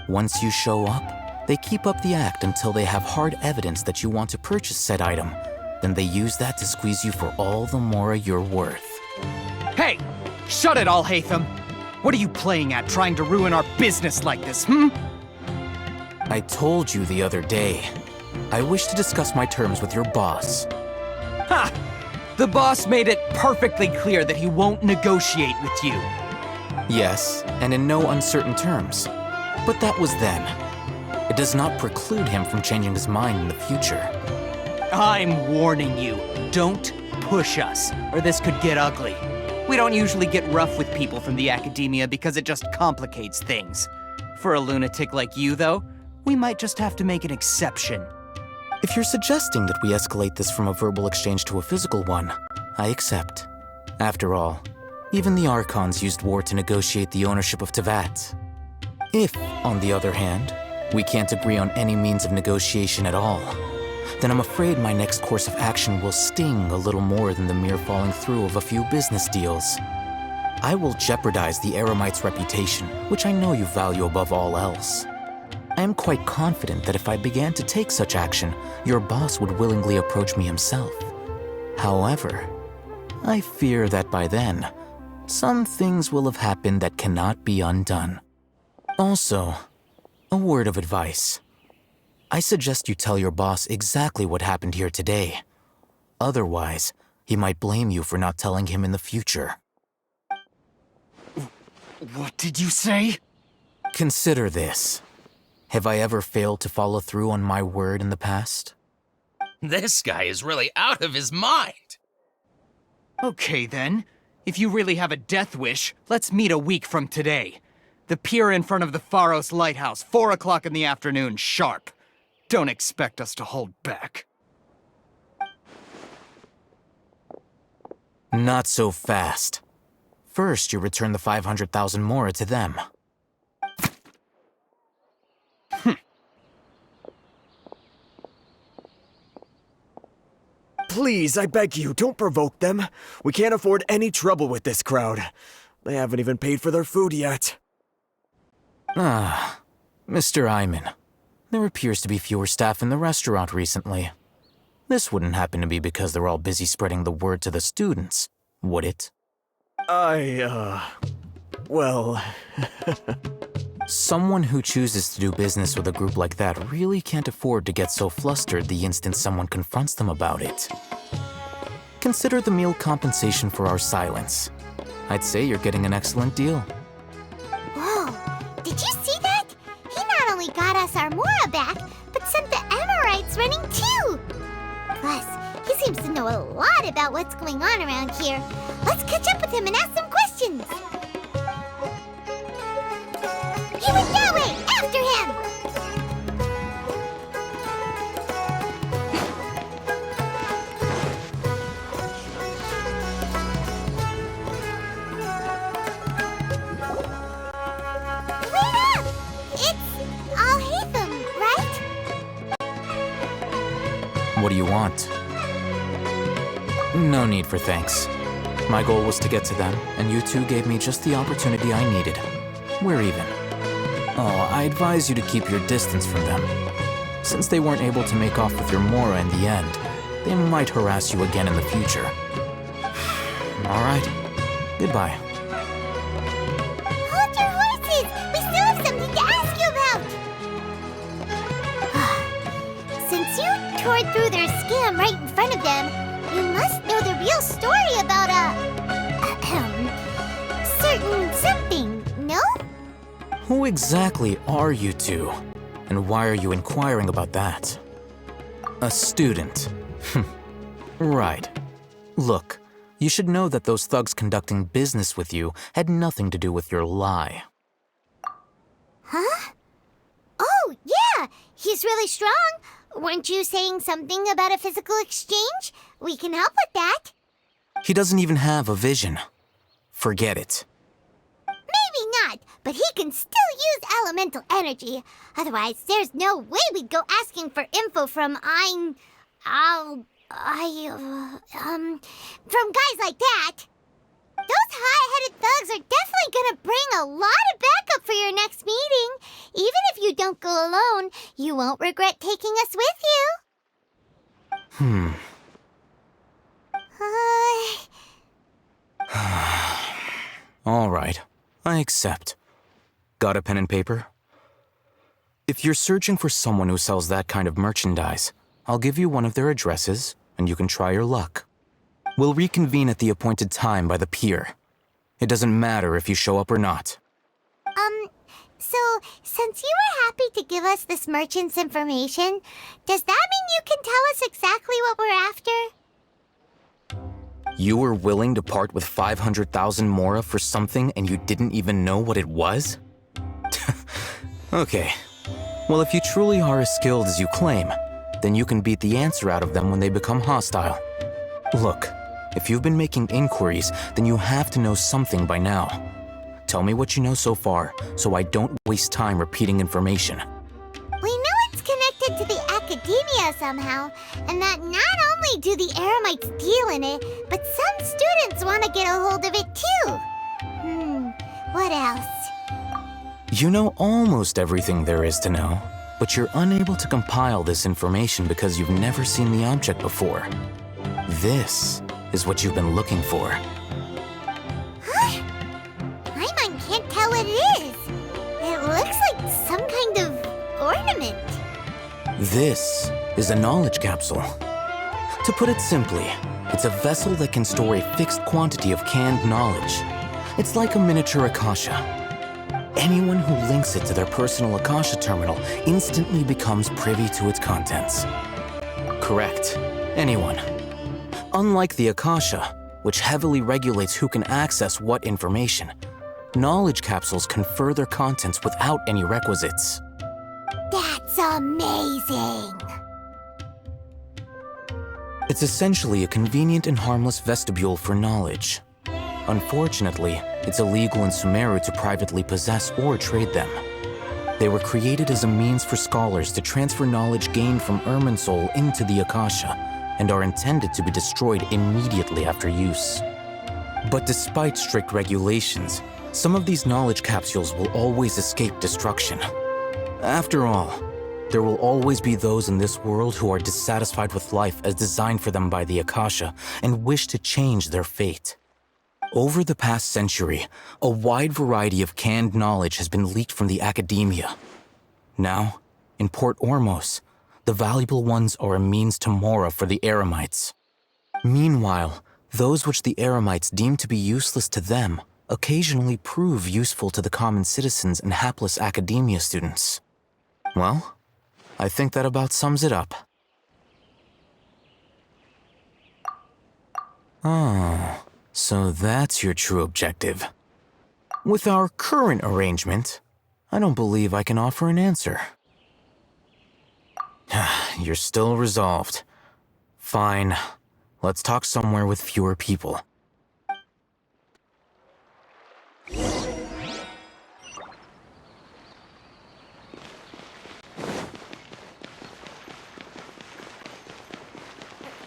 Once you show up, they keep up the act until they have hard evidence that you want to purchase said item. Then they use that to squeeze you for all the mora you're worth. Hey! Shut it all, Hatham! What are you playing at, trying to ruin our business like this, I told you the other day. I wish to discuss my terms with your boss. Ha! The boss made it perfectly clear that he won't negotiate with you. Yes, and in no uncertain terms. But that was then. It does not preclude him from changing his mind in the future. I'm warning you, don't push us, or this could get ugly. We don't usually get rough with people from the Academia because it just complicates things. For a lunatic like you, though, we might just have to make an exception. If you're suggesting that we escalate this from a verbal exchange to a physical one, I accept. After all, even the Archons used war to negotiate the ownership of Tevat. If, on the other hand, we can't agree on any means of negotiation at all, then I'm afraid my next course of action will sting a little more than the mere following through of a few business deals. I will jeopardize the Eremite's reputation, which I know you value above all else. I am quite confident that if I began to take such action, your boss would willingly approach me himself. However, I fear that by then, some things will have happened that cannot be undone. Also, a word of advice. I suggest you tell your boss exactly what happened here today. Otherwise, he might blame you for not telling him in the future. What did you say? Consider this. Have I ever failed to follow through on my word in the past? This guy is really out of his mind. Okay then. If you really have a death wish, let's meet a week from today. The pier in front of the Pharos Lighthouse, 4 o'clock in the afternoon, sharp. Don't expect us to hold back. Not so fast. First, you return the 500,000 mora to them. Please, I beg you, don't provoke them. We can't afford any trouble with this crowd. They haven't even paid for their food yet. Ah, Mr. Iman. There appears to be fewer staff in the restaurant recently. This wouldn't happen to be because they're all busy spreading the word to the students, would it? Well... Someone who chooses to do business with a group like that really can't afford to get so flustered the instant someone confronts them about it. Consider the meal compensation for our silence. I'd say you're getting an excellent deal. Whoa, did you see that? He not only got us our Mora back, but sent the Amorites running too! Plus, he seems to know a lot about what's going on around here. Let's catch up with him and ask some questions. He went that way! After him! Wait up! It's Al-Haytham, right? What do you want? No need for thanks. My goal was to get to them, and you two gave me just the opportunity I needed. We're even. Oh, I advise you to keep your distance from them. Since they weren't able to make off with your Mora in the end, they might harass you again in the future. Alright. Goodbye. Hold your horses! We still have something to ask you about! Since you tore through their scam right in front of them, you must know the real story about certain something, no? Who exactly are you two? And why are you inquiring about that? A student. Right. Look, you should know that those thugs conducting business with you had nothing to do with your lie. Huh? Oh, yeah! He's really strong. Weren't you saying something about a physical exchange? We can help with that. He doesn't even have a vision. Forget it. Maybe not, but he can still use elemental energy. Otherwise, there's no way we'd go asking for info from from guys like that. Those high-headed thugs are definitely gonna bring a lot of backup for your next meeting. Even if you don't go alone, you won't regret taking us with you. All right, I accept. Got a pen and paper? If you're searching for someone who sells that kind of merchandise, I'll give you one of their addresses, and you can try your luck. We'll reconvene at the appointed time by the pier. It doesn't matter if you show up or not. So, since you were happy to give us this merchant's information, does that mean you can tell us exactly what we're after? You were willing to part with 500,000 Mora for something and you didn't even know what it was? Okay. Well, if you truly are as skilled as you claim, then you can beat the answer out of them when they become hostile. Look, if you've been making inquiries, then you have to know something by now. Tell me what you know so far, so I don't waste time repeating information. We know it's connected to the academia somehow, and that not only do the Eremites deal in it, but some students want to get a hold of it too. What else? You know almost everything there is to know, but you're unable to compile this information because you've never seen the object before. This is what you've been looking for. Huh? Paimon can't tell what it is. It looks like some kind of ornament. This is a knowledge capsule. To put it simply, it's a vessel that can store a fixed quantity of canned knowledge. It's like a miniature Akasha. Anyone who links it to their personal Akasha terminal instantly becomes privy to its contents. Correct. Anyone. Unlike the Akasha, which heavily regulates who can access what information, knowledge capsules confer their contents without any requisites. That's amazing! It's essentially a convenient and harmless vestibule for knowledge. Unfortunately, it's illegal in Sumeru to privately possess or trade them. They were created as a means for scholars to transfer knowledge gained from Irminsul into the Akasha, and are intended to be destroyed immediately after use. But despite strict regulations, some of these knowledge capsules will always escape destruction. After all, there will always be those in this world who are dissatisfied with life as designed for them by the Akasha and wish to change their fate. Over the past century, a wide variety of canned knowledge has been leaked from the academia. Now, in Port Ormos, the valuable ones are a means to Mora for the Eremites. Meanwhile, those which the Eremites deem to be useless to them occasionally prove useful to the common citizens and hapless academia students. Well, I think that about sums it up. Oh, so that's your true objective. With our current arrangement, I don't believe I can offer an answer. You're still resolved. Fine. Let's talk somewhere with fewer people.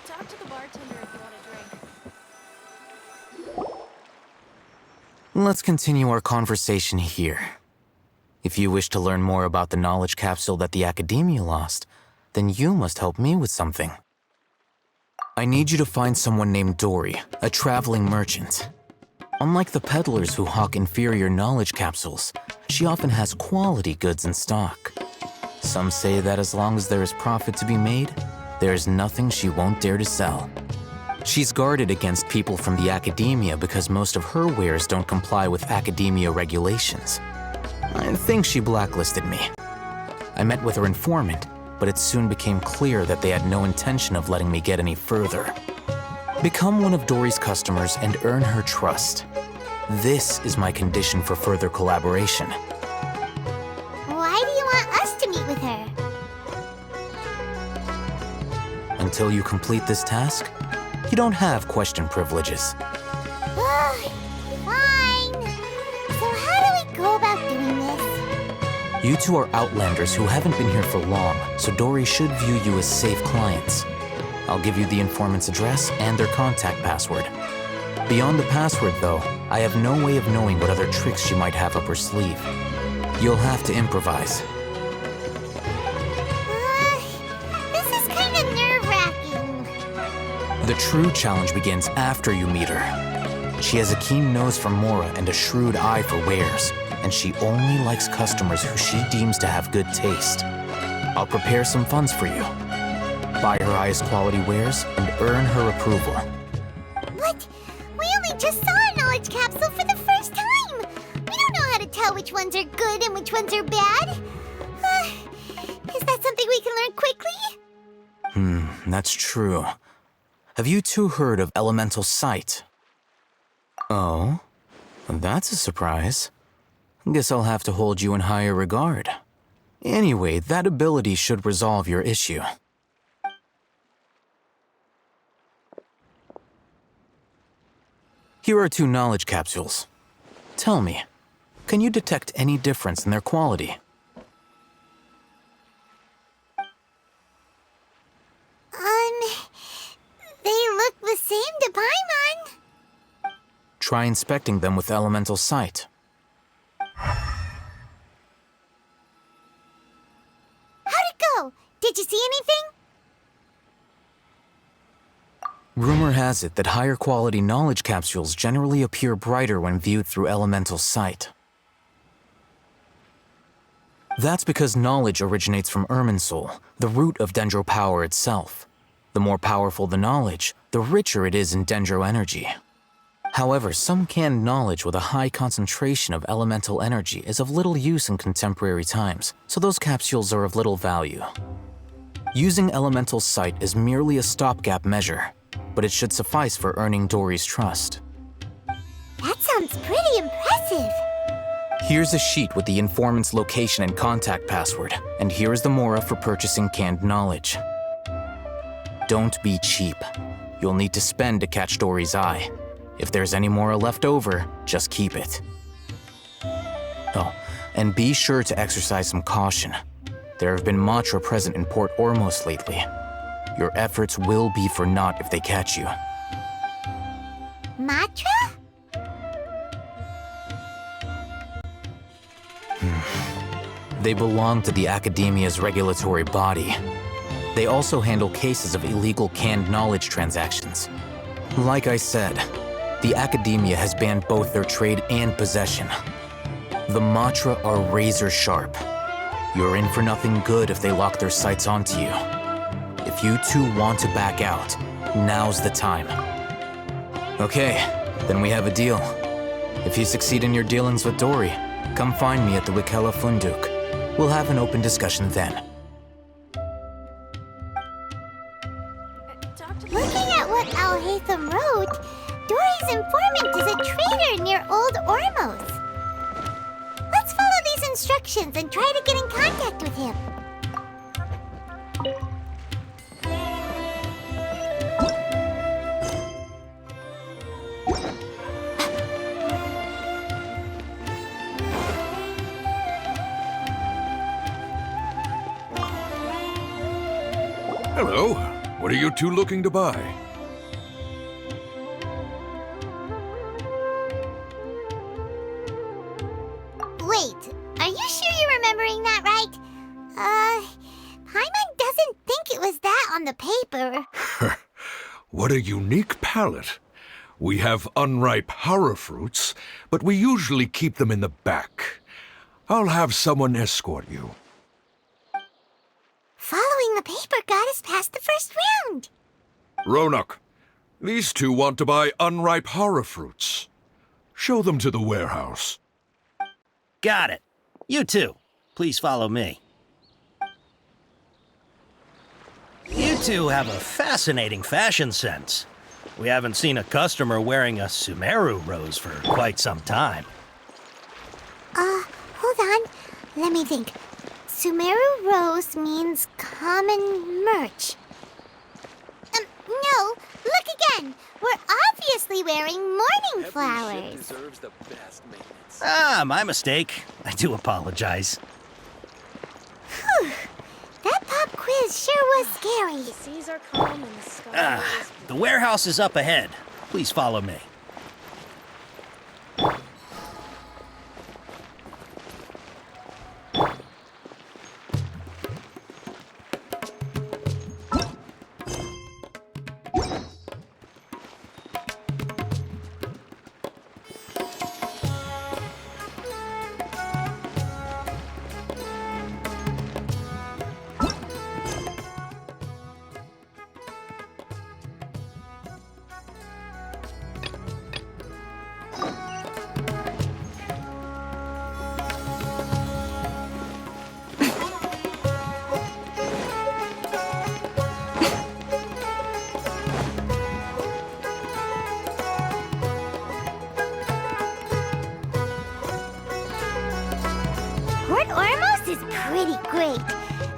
Talk to the bartender if you want a drink. Let's continue our conversation here. If you wish to learn more about the knowledge capsule that the Academia lost, then you must help me with something. I need you to find someone named Dory, a traveling merchant. Unlike the peddlers who hawk inferior knowledge capsules, she often has quality goods in stock. Some say that as long as there is profit to be made, there is nothing she won't dare to sell. She's guarded against people from the Academia because most of her wares don't comply with Academia regulations. I think she blacklisted me. I met with her informant, but it soon became clear that they had no intention of letting me get any further. Become one of Dory's customers and earn her trust. This is my condition for further collaboration. Why do you want us to meet with her? Until you complete this task, you don't have question privileges. Fine. So how do we go about doing this? You two are outlanders who haven't been here for long, so Dory should view you as safe clients. I'll give you the informant's address and their contact password. Beyond the password, though, I have no way of knowing what other tricks she might have up her sleeve. You'll have to improvise. This is kind of nerve-wracking. The true challenge begins after you meet her. She has a keen nose for Mora and a shrewd eye for wares, and she only likes customers who she deems to have good taste. I'll prepare some funds for you. Buy her highest quality wares and earn her approval. What? We only just saw a knowledge capsule for the first time. We don't know how to tell which ones are good and which ones are bad. Is that something we can learn quickly? That's true. Have you two heard of elemental sight? Oh, that's a surprise. Guess I'll have to hold you in higher regard. Anyway, that ability should resolve your issue. Here are 2 knowledge capsules. Tell me, can you detect any difference in their quality? They look the same to Paimon. Try inspecting them with elemental sight. How'd it go? Did you see anything? Rumor has it that higher quality knowledge capsules generally appear brighter when viewed through elemental sight. That's because knowledge originates from Irminsul, the root of Dendro power itself. The more powerful the knowledge, the richer it is in Dendro energy. However, some canned knowledge with a high concentration of elemental energy is of little use in contemporary times, so those capsules are of little value. Using elemental sight is merely a stopgap measure, but it should suffice for earning Dory's trust. That sounds pretty impressive. Here's a sheet with the informant's location and contact password, and here is the Mora for purchasing canned knowledge. Don't be cheap. You'll need to spend to catch Dory's eye. If there's any Mora left over, just keep it. Oh, and be sure to exercise some caution. There have been Matra present in Port Ormos lately. Your efforts will be for naught if they catch you. Matra? They belong to the Academia's regulatory body. They also handle cases of illegal canned knowledge transactions. Like I said, the Academia has banned both their trade and possession. The Matra are razor sharp. You're in for nothing good if they lock their sights onto you. If you two want to back out, now's the time. Okay, then we have a deal. If you succeed in your dealings with Dory, come find me at the Wikela Funduk. We'll have an open discussion then. Looking at what Al Haytham wrote, Sumeru's informant is a traitor near Old Ormos. Let's follow these instructions and try to get in contact with him. Hello. What are you two looking to buy? Wait, are you sure you're remembering that right? Paimon doesn't think it was that on the paper. What a unique palate. We have unripe horror fruits, but we usually keep them in the back. I'll have someone escort you. Following the paper got us past the first round. Ronak, these two want to buy unripe horror fruits. Show them to the warehouse. Got it. You too. Please follow me. You two have a fascinating fashion sense. We haven't seen a customer wearing a Sumeru rose for quite some time. Hold on. Let me think. Sumeru rose means common merch. No, look again. We're obviously wearing mourning flowers. Ah, my mistake. I do apologize. Whew. That pop quiz sure was scary. The seas are calm and the sky is The warehouse is up ahead. Please follow me. Port Ormos is pretty great.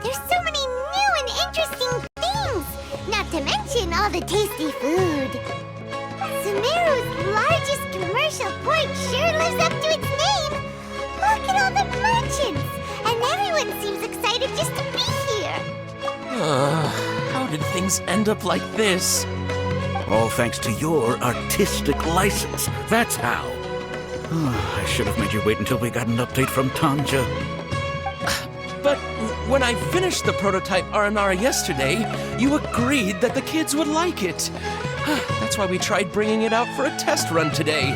There's so many new and interesting things, not to mention all the tasty food. Sumeru's largest commercial port sure lives up to its name. Look at all the merchants, and everyone seems excited just to be here. How did things end up like this? All thanks to your artistic license. That's how. I should have made you wait until we got an update from Tanja. But when I finished the prototype Aranara yesterday, you agreed that the kids would like it. That's why we tried bringing it out for a test run today.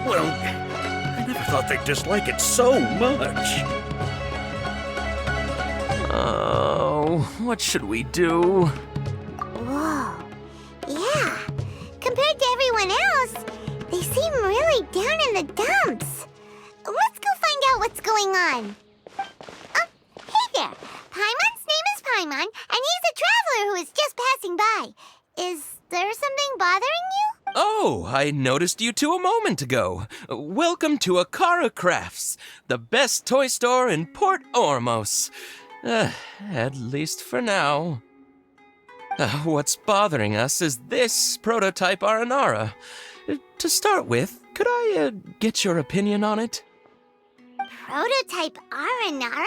Well, I never thought they'd dislike it so much. Oh, what should we do? Whoa. Yeah. Compared to everyone else, they seem really down in the dumps. Let's go find out what's going on. Hey there. Paimon's name is Paimon, and he's a traveler who is just passing by. Is there something bothering you? Oh, I noticed you two a moment ago. Welcome to Akara Crafts, the best toy store in Port Ormos. At least for now. What's bothering us is this prototype Aranara. To start with, could I get your opinion on it? Prototype Aranara?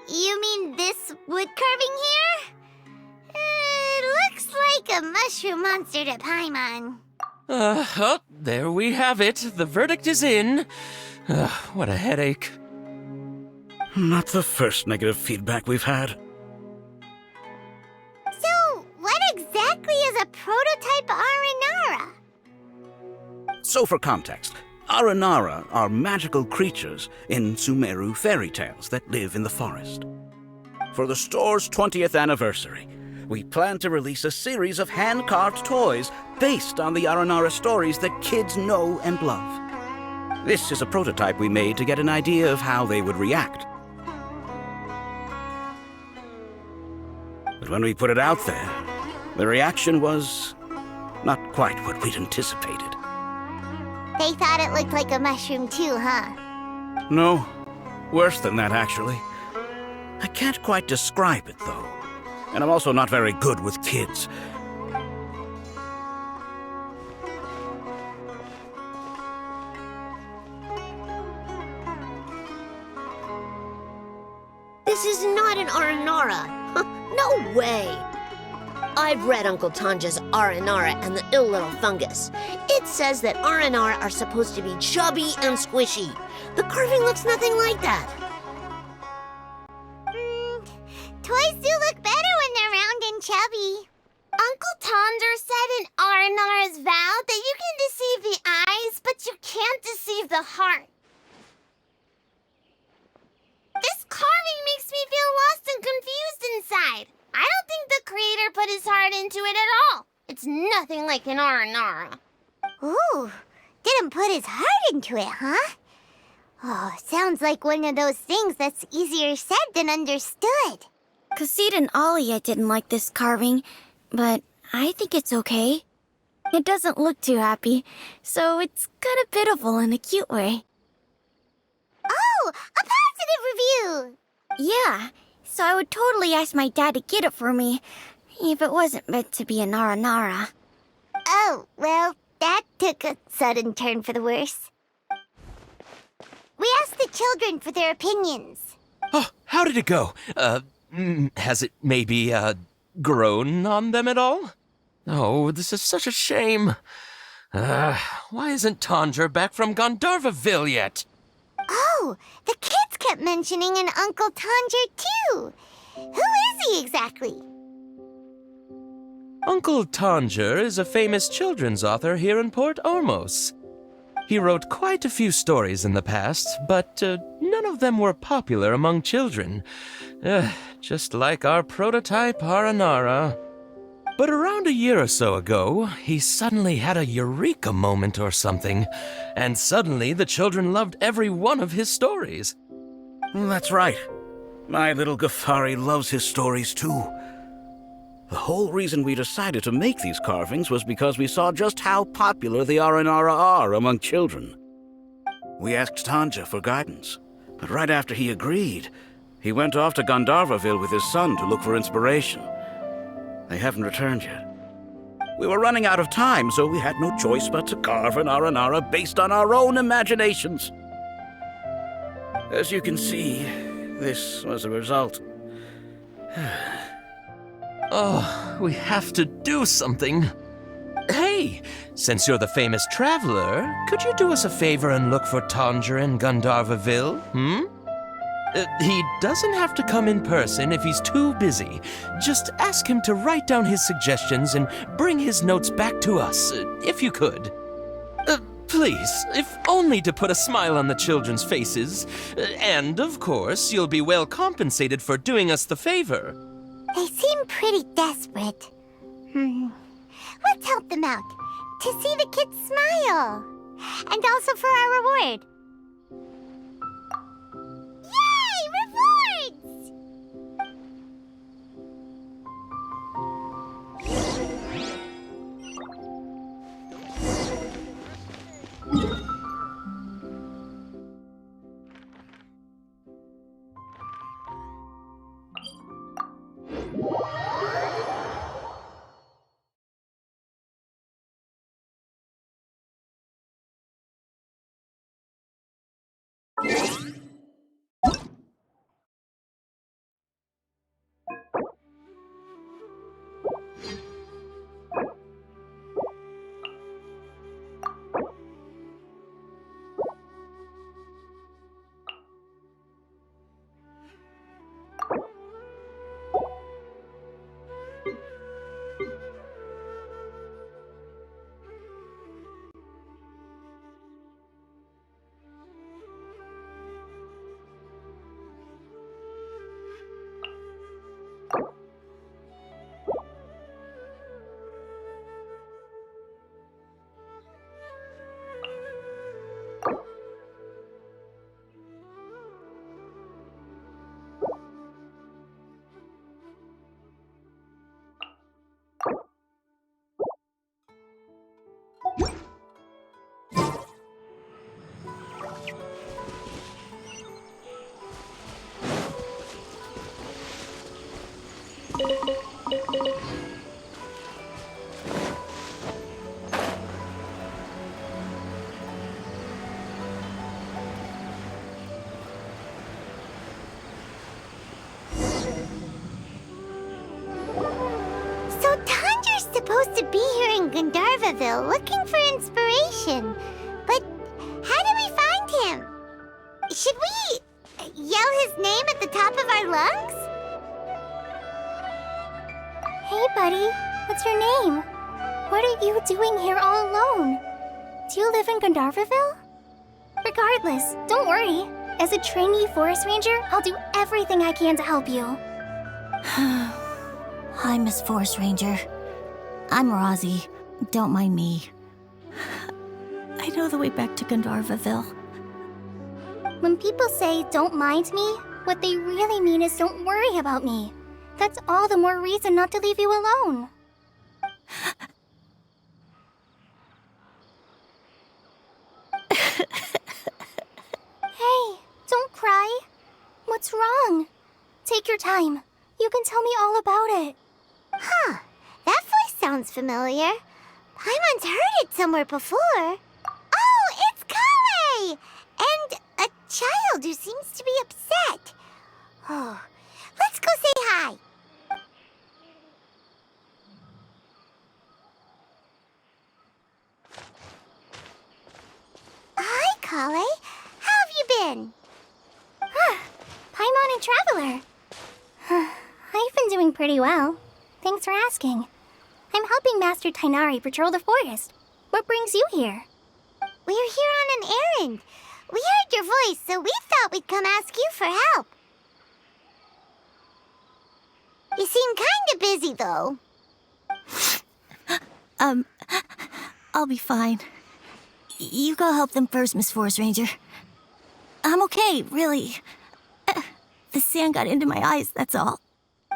You mean this wood carving here? It looks like a mushroom monster to Paimon. Oh, there we have it. The verdict is in. What a headache. Not the first negative feedback we've had. So, what exactly is a prototype Aranara? So for context, Aranara are magical creatures in Sumeru fairy tales that live in the forest. For the store's 20th anniversary, we plan to release a series of hand-carved toys based on the Aranara stories that kids know and love. This is a prototype we made to get an idea of how they would react. But when we put it out there, the reaction was Not quite what we'd anticipated. They thought it looked like a mushroom too, huh? No, worse than that, actually. I can't quite describe it, though. And I'm also not very good with kids. This is not an Aranara. No way. I've read Uncle Tanja's Aranara and the Ill Little Fungus. It says that Aranara are supposed to be chubby and squishy. The carving looks nothing like that. Toys do look better when they're round and chubby. Uncle Tonder said in Aranara's vow that you can deceive the eyes, but you can't deceive the heart. This carving makes me feel lost and confused inside. I don't think the creator put his heart into it at all. It's nothing like an Aranara. Ooh, didn't put his heart into it, huh? Oh, sounds like one of those things that's easier said than understood. Kassid and Alia didn't like this carving, but I think it's okay. It doesn't look too happy, so it's kind of pitiful in a cute way. Oh, a positive review! Yeah, so I would totally ask my dad to get it for me, if it wasn't meant to be a Nara. Oh, well, that took a sudden turn for the worse. We asked the children for their opinions. Oh, how did it go? Has it maybe, grown on them at all? Oh, this is such a shame. Why isn't Tanger back from Gandharvaville yet? Oh, the kids kept mentioning an Uncle Tanger, too. Who is he exactly? Uncle Tanger is a famous children's author here in Port Ormos. He wrote quite a few stories in the past, but none of them were popular among children. Just like our prototype Aranara. But around a year or so ago, he suddenly had a eureka moment or something, and suddenly the children loved every one of his stories. That's right. My little Ghaffari loves his stories too. The whole reason we decided to make these carvings was because we saw just how popular the Aranara are among children. We asked Tanja for guidance, but right after he agreed, he went off to Gandharvaville with his son to look for inspiration. They haven't returned yet. We were running out of time, so we had no choice but to carve an Aranara based on our own imaginations. As you can see, this was the result. Oh, we have to do something. Hey, since you're the famous traveler, could you do us a favor and look for Tanger in Gandharvaville, he doesn't have to come in person if he's too busy. Just ask him to write down his suggestions and bring his notes back to us, if you could. Please, if only to put a smile on the children's faces. And, of course, you'll be well compensated for doing us the favor. They seem pretty desperate. Let's help them out, to see the kids smile. And also for our reward. Yay, rewards! to be here in Gandharvaville looking for inspiration. But how do we find him? Should we yell his name at the top of our lungs? Hey, buddy. What's your name? What are you doing here all alone? Do you live in Gandharvaville? Regardless, don't worry. As a trainee forest ranger, I'll do everything I can to help you. Hi, Miss Forest Ranger. I'm Rosie. Don't mind me. I know the way back to Gandharvaville. When people say, don't mind me, what they really mean is don't worry about me. That's all the more reason not to leave you alone. Hey, don't cry. What's wrong? Take your time. You can tell me all about it. Huh, that voice sounds familiar. Paimon's heard it somewhere before. Oh, it's Kale! And a child who seems to be upset. Oh, let's go say hi. Hi, Kale. How have you been? Paimon and Traveler. I've been doing pretty well. Thanks for asking. I'm helping Master Tainari patrol the forest. What brings you here? We're here on an errand. We heard your voice, so we thought we'd come ask you for help. You seem kinda busy, though. I'll be fine. You go help them first, Miss Forest Ranger. I'm okay, really. The sand got into my eyes, that's all.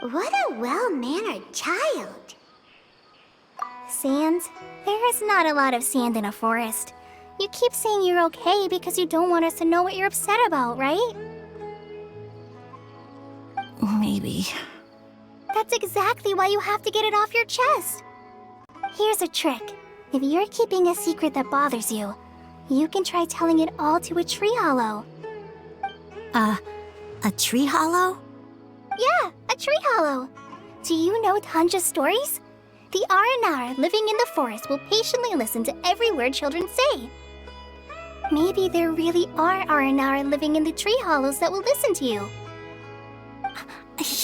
What a well-mannered child. Sand? There is not a lot of sand in a forest. You keep saying you're okay because you don't want us to know what you're upset about, right? Maybe. That's exactly why you have to get it off your chest. Here's a trick. If you're keeping a secret that bothers you, you can try telling it all to a tree hollow. A tree hollow? Yeah, a tree hollow. Do you know Tanja's stories? The Aranara living in the forest will patiently listen to every word children say. Maybe there really are Aranara living in the tree hollows that will listen to you.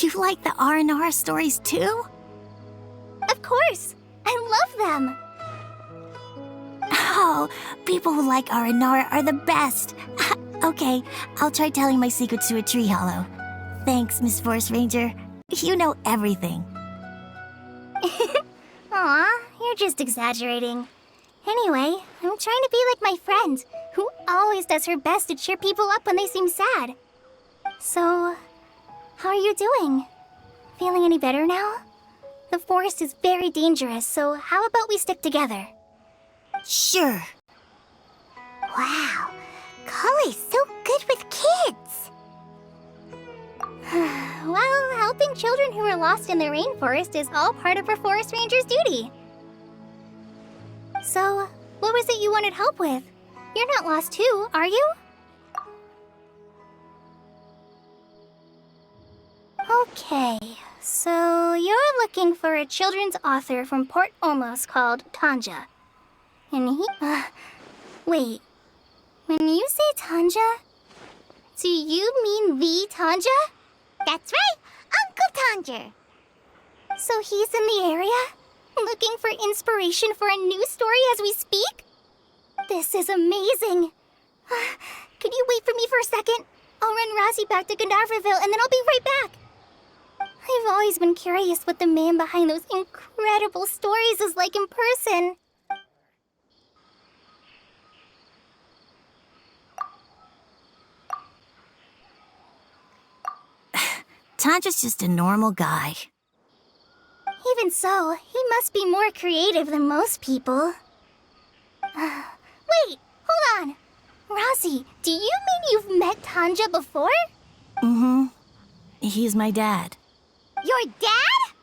You like the Aranara stories too? Of course! I love them! Oh, people who like Aranara are the best. Okay, I'll try telling my secrets to a tree hollow. Thanks, Miss Forest Ranger. You know everything. Aw, you're just exaggerating. Anyway, I'm trying to be like my friend, who always does her best to cheer people up when they seem sad. So, how are you doing? Feeling any better now? The forest is very dangerous, so how about we stick together? Sure. Wow, Kale's so good with kids. Well, helping children who are lost in the rainforest is all part of a forest ranger's duty. So, what was it you wanted help with? You're not lost too, are you? Okay, so you're looking for a children's author from Port Olmos called Tanja. And he... wait. When you say Tanja, do you mean the Tanja? That's right, Uncle Tanger. So he's in the area? Looking for inspiration for a new story as we speak? This is amazing. Could you wait for me for a second? I'll run Rosie back to Gandharvaville and then I'll be right back. I've always been curious what the man behind those incredible stories is like in person. Tanja's just a normal guy. Even so, he must be more creative than most people. Wait, hold on. Rosie, do you mean you've met Tanja before? Mm-hmm. He's my dad. Your dad?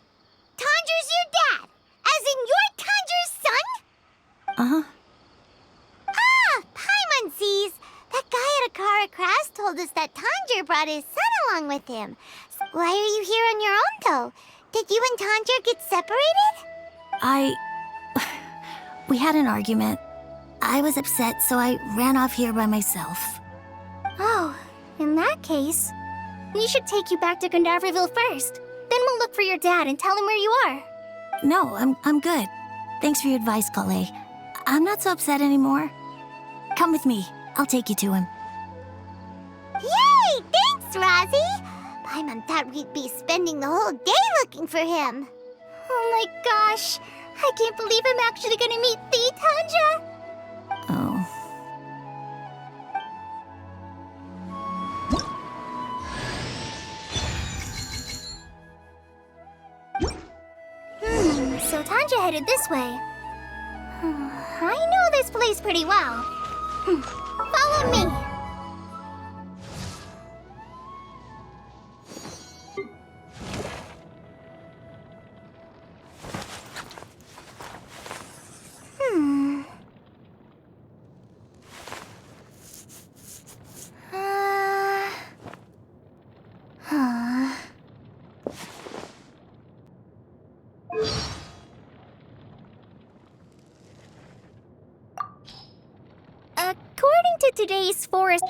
Tanger's your dad? As in you're Tanger's son? Uh-huh. Ah, Paimon sees. That guy at Akara Crafts told us that Tanger brought his son along with him. Why are you here on your own, though? Did you and Tanger get separated? We had an argument. I was upset, so I ran off here by myself. Oh, in that case, we should take you back to Gandharville first. Then we'll look for your dad and tell him where you are. No, I'm good. Thanks for your advice, Kale. I'm not so upset anymore. Come with me. I'll take you to him. Yay! Thanks, Rosie! Paimon thought we'd be spending the whole day looking for him. Oh my gosh! I can't believe I'm actually gonna meet the Tanja! Oh. So Tanja headed this way. I know this place pretty well. Follow me! According to today's forest...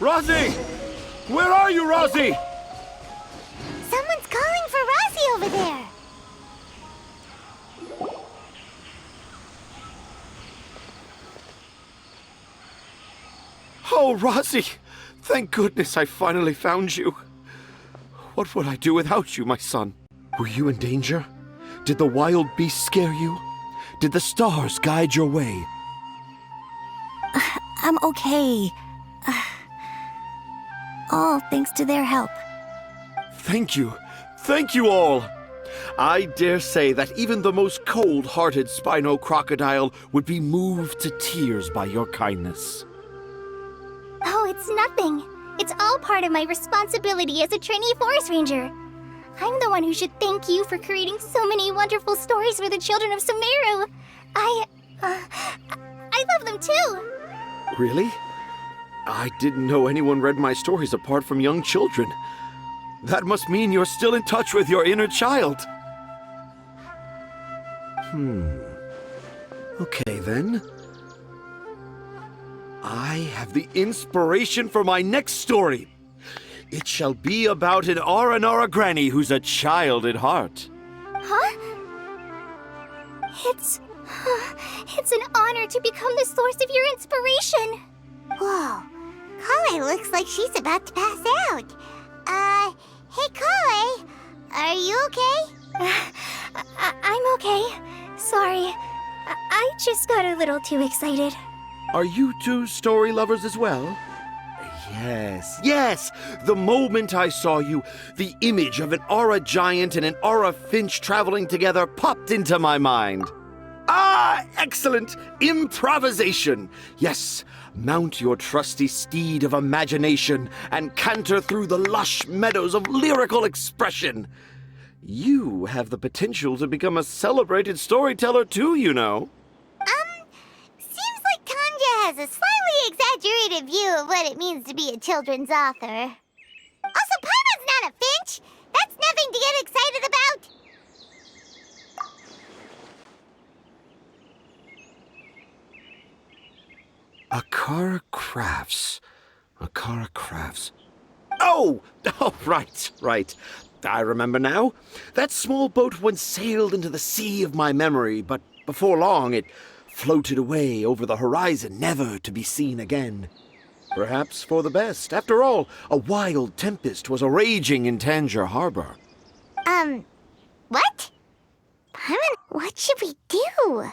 Rosie! Where are you, Rosie? Someone's calling for Rosie over there. Oh, Rosie! Thank goodness I finally found you. What would I do without you, my son? Were you in danger? Did the wild beasts scare you? Did the stars guide your way? I'm okay. All thanks to their help. Thank you. Thank you all. I dare say that even the most cold-hearted Spino crocodile would be moved to tears by your kindness. Oh, it's nothing. It's all part of my responsibility as a trainee forest ranger. I'm the one who should thank you for creating so many wonderful stories for the children of Sumeru. I love them too. Really? I didn't know anyone read my stories apart from young children. That must mean you're still in touch with your inner child. Okay, then. I have the inspiration for my next story. It shall be about an Aranara granny who's a child at heart. Huh? It's an honor to become the source of your inspiration. Whoa. Kale looks like she's about to pass out. Hey Kale, are you okay? I'm okay. Sorry. I just got a little too excited. Are you two story lovers as well? Yes. The moment I saw you, the image of an aura giant and an aura finch traveling together popped into my mind. Ah, excellent! Improvisation! Yes, mount your trusty steed of imagination and canter through the lush meadows of lyrical expression. You have the potential to become a celebrated storyteller too, you know. Seems like Tanja has a slightly exaggerated view of what it means to be a children's author. Also, Paimon's not a finch. That's nothing to get excited about. Akara Crafts. Oh, right. I remember now. That small boat once sailed into the sea of my memory, but before long it floated away over the horizon, never to be seen again. Perhaps for the best. After all, a wild tempest was raging in Tangier Harbor. What? Paimon, what should we do?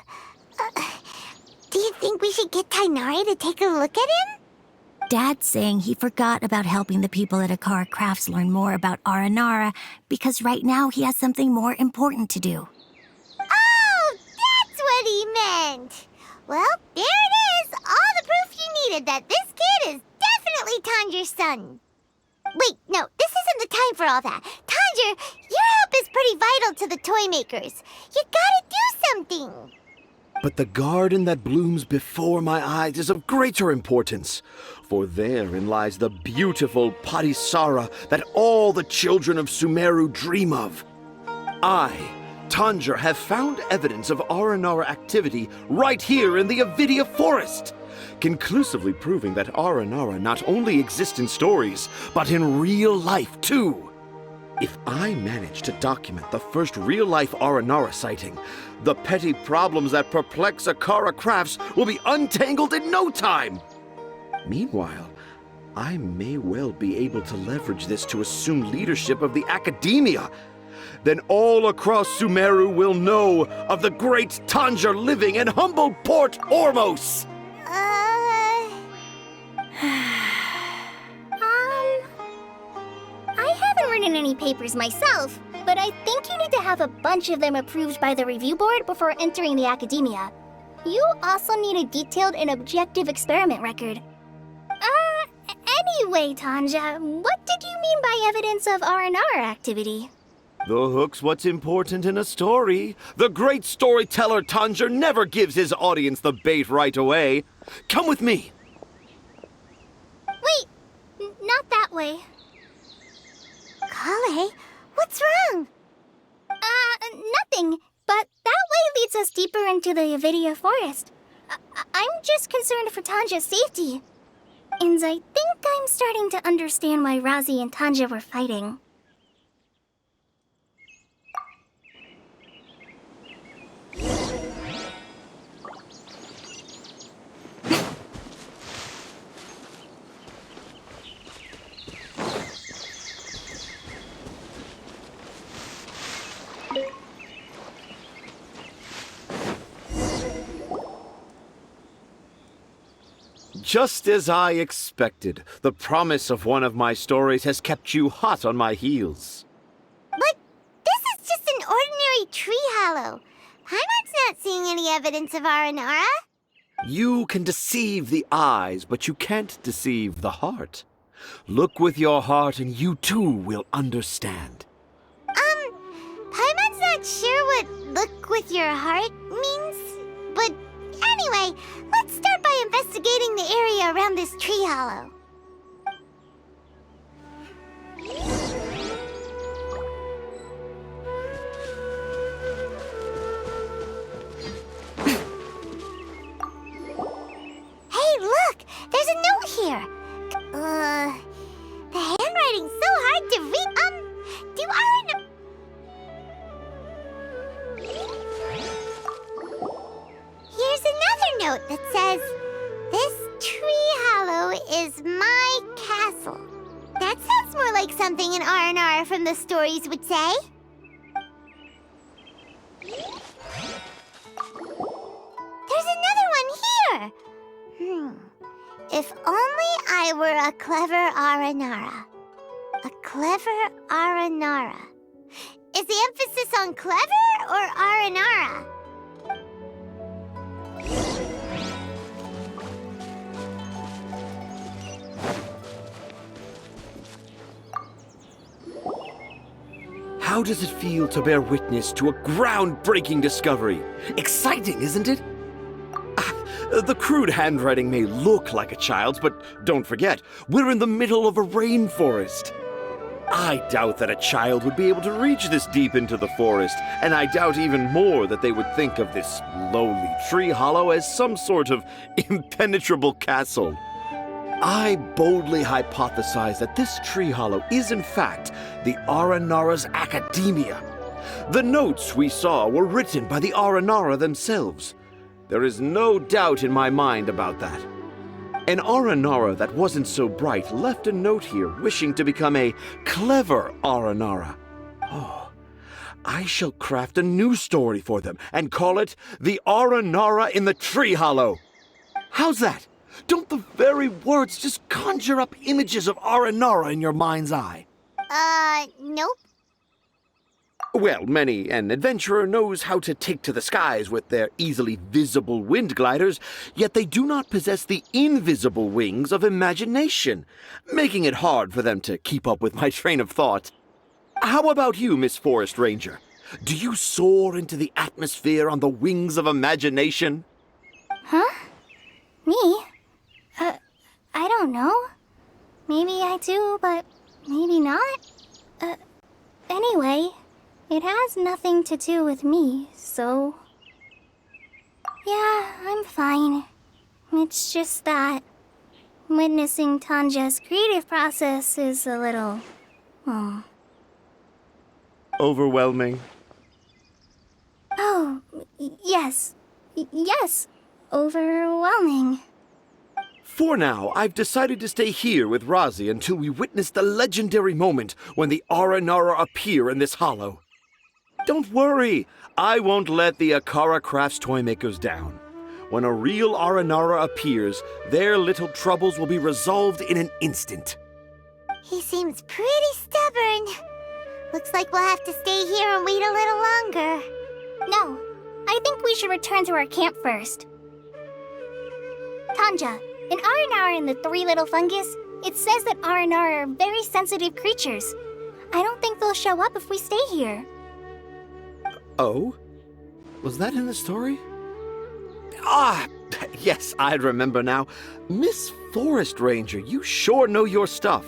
Do you think we should get Tainari to take a look at him? Dad's saying he forgot about helping the people at Akara Crafts learn more about Aranara because right now he has something more important to do. Oh, that's what he meant! Well, there it is! All the proof you needed that this kid is definitely Tanjir's son. Wait, no, this isn't the time for all that. Tanjir, your help is pretty vital to the toy makers. You gotta do something! But the garden that blooms before my eyes is of greater importance, for therein lies the beautiful Patisara that all the children of Sumeru dream of. I, Tanjir, have found evidence of Aranara activity right here in the Avidia Forest, conclusively proving that Aranara not only exists in stories, but in real life too. If I manage to document the first real-life Aranara sighting, the petty problems that perplex Akara Crafts will be untangled in no time. Meanwhile, I may well be able to leverage this to assume leadership of the academia. Then all across Sumeru will know of the great Tanjir living in humble Port Ormos. I haven't written any papers myself, but I think you need to have a bunch of them approved by the review board before entering the academia. You also need a detailed and objective experiment record. Anyway, Tanja, what did you mean by evidence of R&R activity? The hook's what's important in a story. The great storyteller Tanjir never gives his audience the bait right away. Come with me. Wait, not that way. Kale, what's wrong? Nothing, but that way leads us deeper into the Avidia Forest. I'm just concerned for Tanja's safety. And I think I'm starting to understand why Razi and Tanja were fighting. Just as I expected, the promise of one of my stories has kept you hot on my heels. But this is just an ordinary tree hollow. Paimon's not seeing any evidence of Aranara. You can deceive the eyes, but you can't deceive the heart. Look with your heart and you too will understand. Paimon's not sure what look with your heart means, but anyway, let's start by investigating the area around this tree hollow. Hey, look! There's a note here! The handwriting's so hard to read. Do Here's another note that says, "This tree hollow is my castle." That sounds more like something an R&R from the stories would say. There's another one here! If only I were a clever Aranara. A clever Aranara. Is the emphasis on clever or Aranara? How does it feel to bear witness to a groundbreaking discovery? Exciting, isn't it? The crude handwriting may look like a child's, but don't forget, we're in the middle of a rainforest. I doubt that a child would be able to reach this deep into the forest, and I doubt even more that they would think of this lowly tree hollow as some sort of impenetrable castle. I boldly hypothesize that this tree hollow is in fact the Aranara's academia. The notes we saw were written by the Aranara themselves. There is no doubt in my mind about that. An Aranara that wasn't so bright left a note here wishing to become a clever Aranara. Oh, I shall craft a new story for them and call it The Aranara in the Tree Hollow. How's that? Don't the very words just conjure up images of Aranara in your mind's eye? Nope. Well, many an adventurer knows how to take to the skies with their easily visible wind gliders, yet they do not possess the invisible wings of imagination, making it hard for them to keep up with my train of thought. How about you, Miss Forest Ranger? Do you soar into the atmosphere on the wings of imagination? Huh? Me? I don't know. Maybe I do, but maybe not. Anyway, it has nothing to do with me, so... Yeah, I'm fine. It's just that witnessing Tanja's creative process is a little... Overwhelming. Oh, yes. Yes. Overwhelming. For now, I've decided to stay here with Razi until we witness the legendary moment when the Aranara appear in this hollow. Don't worry, I won't let the Akara Crafts toymakers down. When a real Aranara appears, their little troubles will be resolved in an instant. He seems pretty stubborn. Looks like we'll have to stay here and wait a little longer. No, I think we should return to our camp first. Tanja, in Aranara and the Three Little Fungus, it says that Aranara are very sensitive creatures. I don't think they'll show up if we stay here. Oh? Was that in the story? Ah, yes, I remember now. Miss Forest Ranger, you sure know your stuff.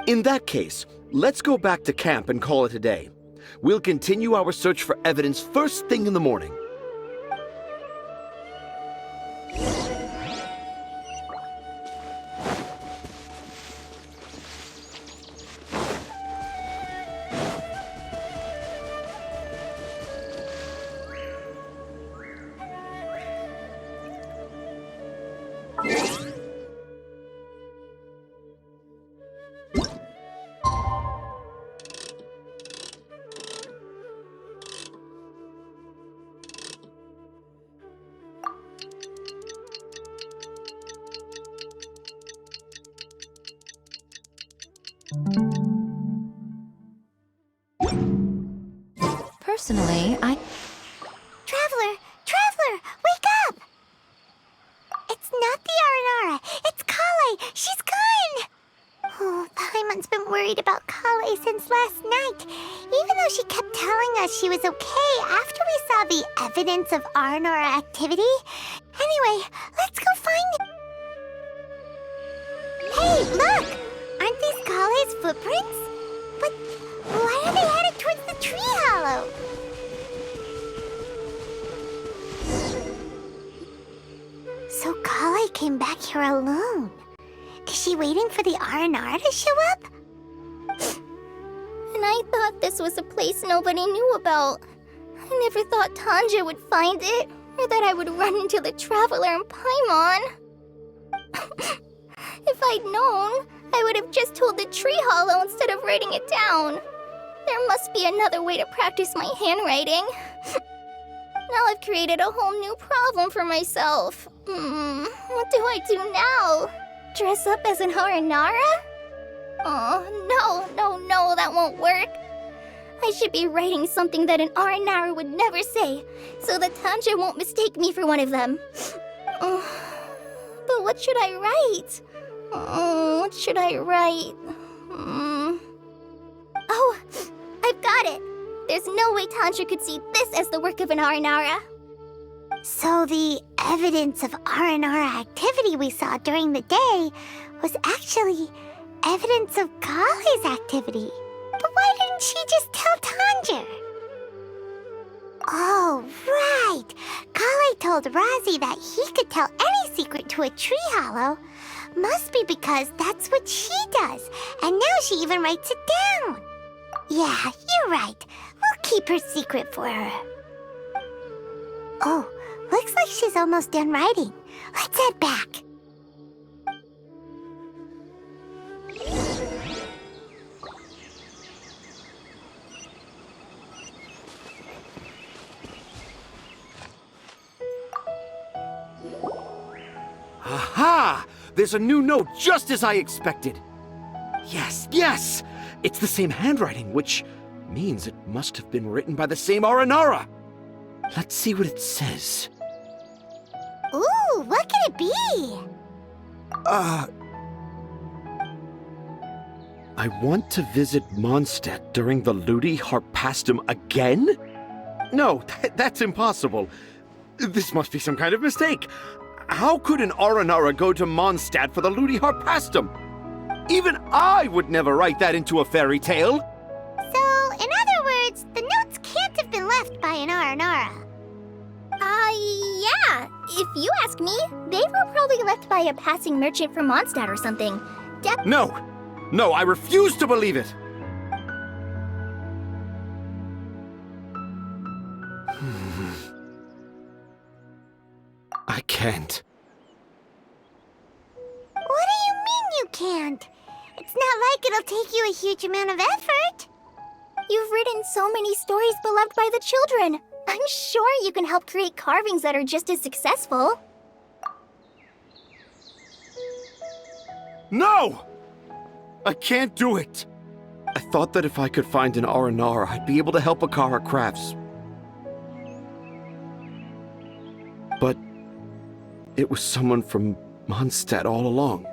In that case, let's go back to camp and call it a day. We'll continue our search for evidence first thing in the morning. Personally, Traveler, wake up! It's not the Aranara, it's Kale! She's gone! Oh, Paimon's been worried about Kale since last night, even though she kept telling us she was okay after we saw the evidence of Aranara activity. Anyway, let's go find... Hey, look! Aren't these Kale's footprints? But why are they headed towards the tree hollow? So Kale came back here alone. Is she waiting for the Aranara to show up? And I thought this was a place nobody knew about. I never thought Tanja would find it, or that I would run into the Traveler and Paimon. If I'd known, I would have just told the tree hollow instead of writing it down. There must be another way to practice my handwriting. Now I've created a whole new problem for myself. What do I do now? Dress up as an Aranara? Oh, no, that won't work. I should be writing something that an Aranara would never say, so that Tanja won't mistake me for one of them. But what should I write? What should I write? Oh, I've got it! There's no way Tanja could see this as the work of an Aranara. So the evidence of Aranara activity we saw during the day was actually evidence of Kale's activity. But why didn't she just tell Tanja? Oh, right! Kale told Razi that he could tell any secret to a tree hollow. Must be because that's what she does, and now she even writes it down. Yeah, you're right. We'll keep her secret for her. Oh, looks like she's almost done writing. Let's head back. There's a new note just as I expected. Yes, yes! It's the same handwriting, which means it must have been written by the same Aranara. Let's see what it says. Ooh, what could it be? I want to visit Mondstadt during the Ludi Harpastum again? No, that's impossible. This must be some kind of mistake. How could an Aranara go to Mondstadt for the Ludi Harpastum? Even I would never write that into a fairy tale. So, in other words, the notes can't have been left by an Aranara. Yeah. If you ask me, they were probably left by a passing merchant from Mondstadt or something. No, I refuse to believe it. I can't. What do you mean you can't? It's not like it'll take you a huge amount of effort. You've written so many stories beloved by the children. I'm sure you can help create carvings that are just as successful. No! I can't do it. I thought that if I could find an Aranara, I'd be able to help Akara Crafts. But it was someone from Mondstadt all along.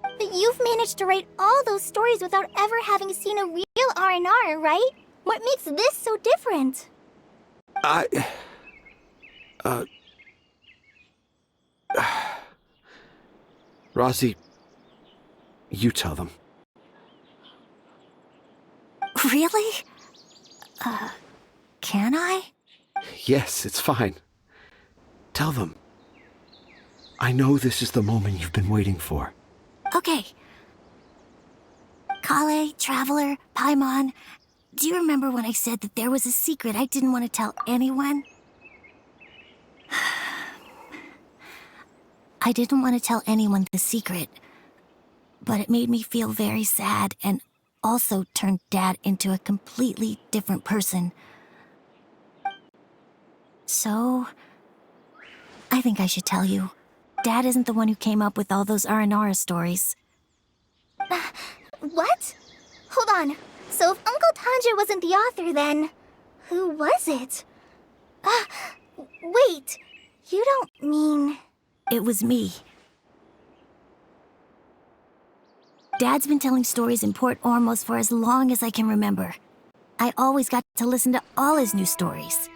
But you've managed to write all those stories without ever having seen a real R&R, right? What makes this so different? Rosie, you tell them. Really? Can I? Yes, it's fine. Tell them. I know this is the moment you've been waiting for. Okay. Kale, Traveler, Paimon, do you remember when I said that there was a secret I didn't want to tell anyone? I didn't want to tell anyone the secret, but it made me feel very sad and also turned Dad into a completely different person. So, I think I should tell you. Dad isn't the one who came up with all those Aranara stories. What? Hold on. So if Uncle Tanja wasn't the author, then who was it? Wait. You don't mean... It was me. Dad's been telling stories in Port Ormos for as long as I can remember. I always got to listen to all his new stories.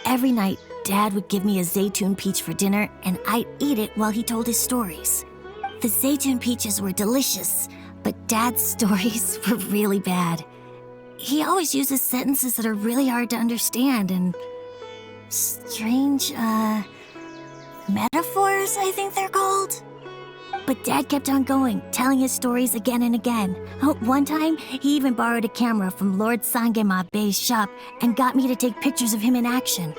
Every night, Dad would give me a Zaytun peach for dinner, and I'd eat it while he told his stories. The Zaytun peaches were delicious, but Dad's stories were really bad. He always uses sentences that are really hard to understand and strange, metaphors, I think they're called. But Dad kept on going, telling his stories again and again. One time, he even borrowed a camera from Lord Sangema Bey's shop and got me to take pictures of him in action.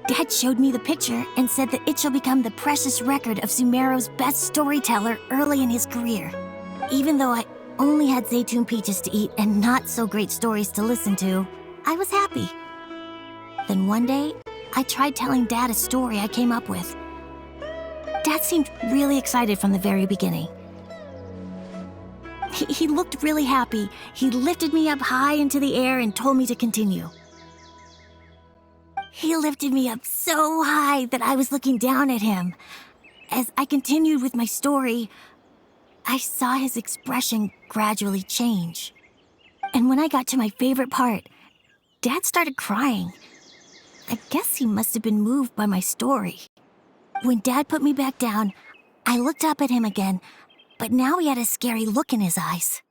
Dad showed me the picture and said that it shall become the precious record of Sumeru's best storyteller early in his career. Even though I only had Zaytun peaches to eat and not so great stories to listen to, I was happy. Then one day, I tried telling Dad a story I came up with. Dad seemed really excited from the very beginning. He looked really happy. He lifted me up high into the air and told me to continue. He lifted me up so high that I was looking down at him. As I continued with my story, I saw his expression gradually change. And when I got to my favorite part, Dad started crying. I guess he must have been moved by my story. When Dad put me back down, I looked up at him again, but now he had a scary look in his eyes.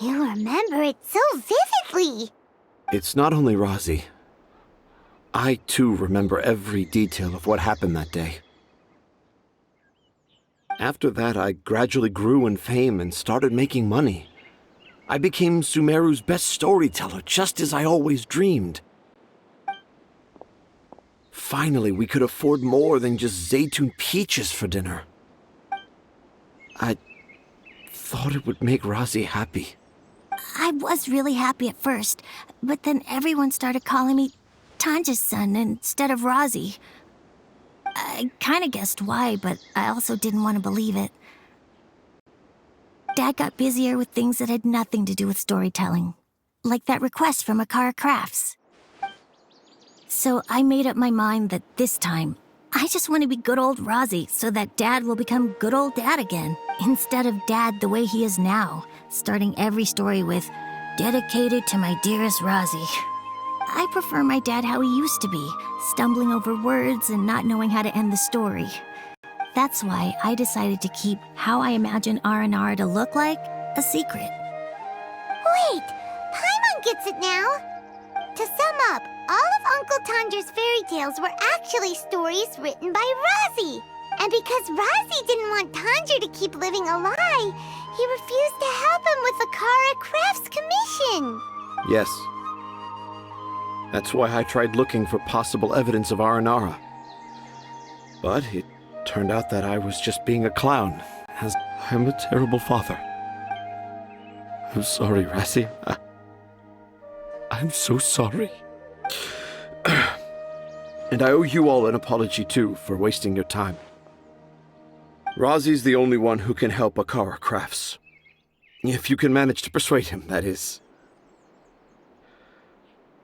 You remember it so vividly. It's not only Rosie. I, too, remember every detail of what happened that day. After that, I gradually grew in fame and started making money. I became Sumeru's best storyteller, just as I always dreamed. Finally, we could afford more than just Zaytun peaches for dinner. I thought it would make Rosie happy. I was really happy at first, but then everyone started calling me Tanja's son instead of Rosie. I kinda guessed why, but I also didn't want to believe it. Dad got busier with things that had nothing to do with storytelling, like that request from Akara Crafts. So I made up my mind that this time, I just want to be good old Rozzy so that Dad will become good old Dad again, instead of Dad the way he is now, starting every story with, "Dedicated to my dearest Rozzy." I prefer my dad how he used to be, stumbling over words and not knowing how to end the story. That's why I decided to keep how I imagine R&R to look like a secret. Wait, Paimon gets it now. To sum up, all of Uncle Tandra's fairy tales were actually stories written by Rozzy. And because Rozzy didn't want Tandra to keep living a lie, he refused to help him with the Akara Crafts commission. Yes. That's why I tried looking for possible evidence of Aranara. But it turned out that I was just being a clown, as I'm a terrible father. I'm sorry, Rassi. I'm so sorry. And I owe you all an apology, too, for wasting your time. Rozzy's the only one who can help Akara Crafts. If you can manage to persuade him, that is.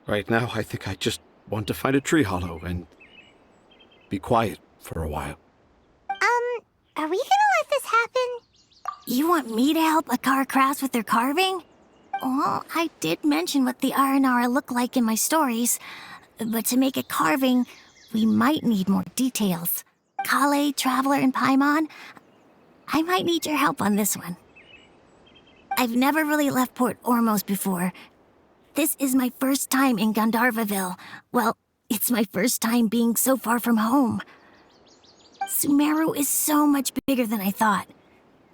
Right now, I think I just want to find a tree hollow and be quiet for a while. Are we gonna let this happen? You want me to help Akara Crafts with their carving? Well, I did mention what the Aranara look like in my stories, but to make a carving, we might need more details. Kale, Traveler, and Paimon, I might need your help on this one. I've never really left Port Ormos before. This is my first time in Gandharvaville. Well, it's my first time being so far from home. Sumeru is so much bigger than I thought.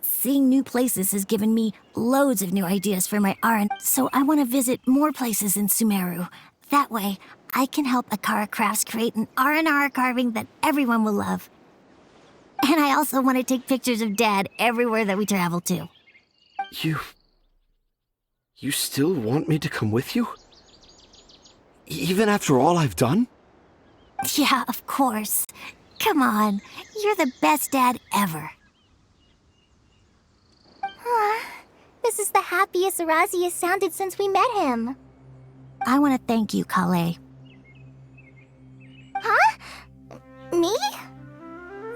Seeing new places has given me loads of new ideas for my art, so I want to visit more places in Sumeru. That way, I can help Akara Crafts create an R&R carving that everyone will love. And I also want to take pictures of Dad everywhere that we travel to. You still want me to come with you? Even after all I've done? Yeah, of course. Come on, you're the best dad ever. This is the happiest Rozzy has sounded since we met him. I want to thank you, Kale. Huh? Me?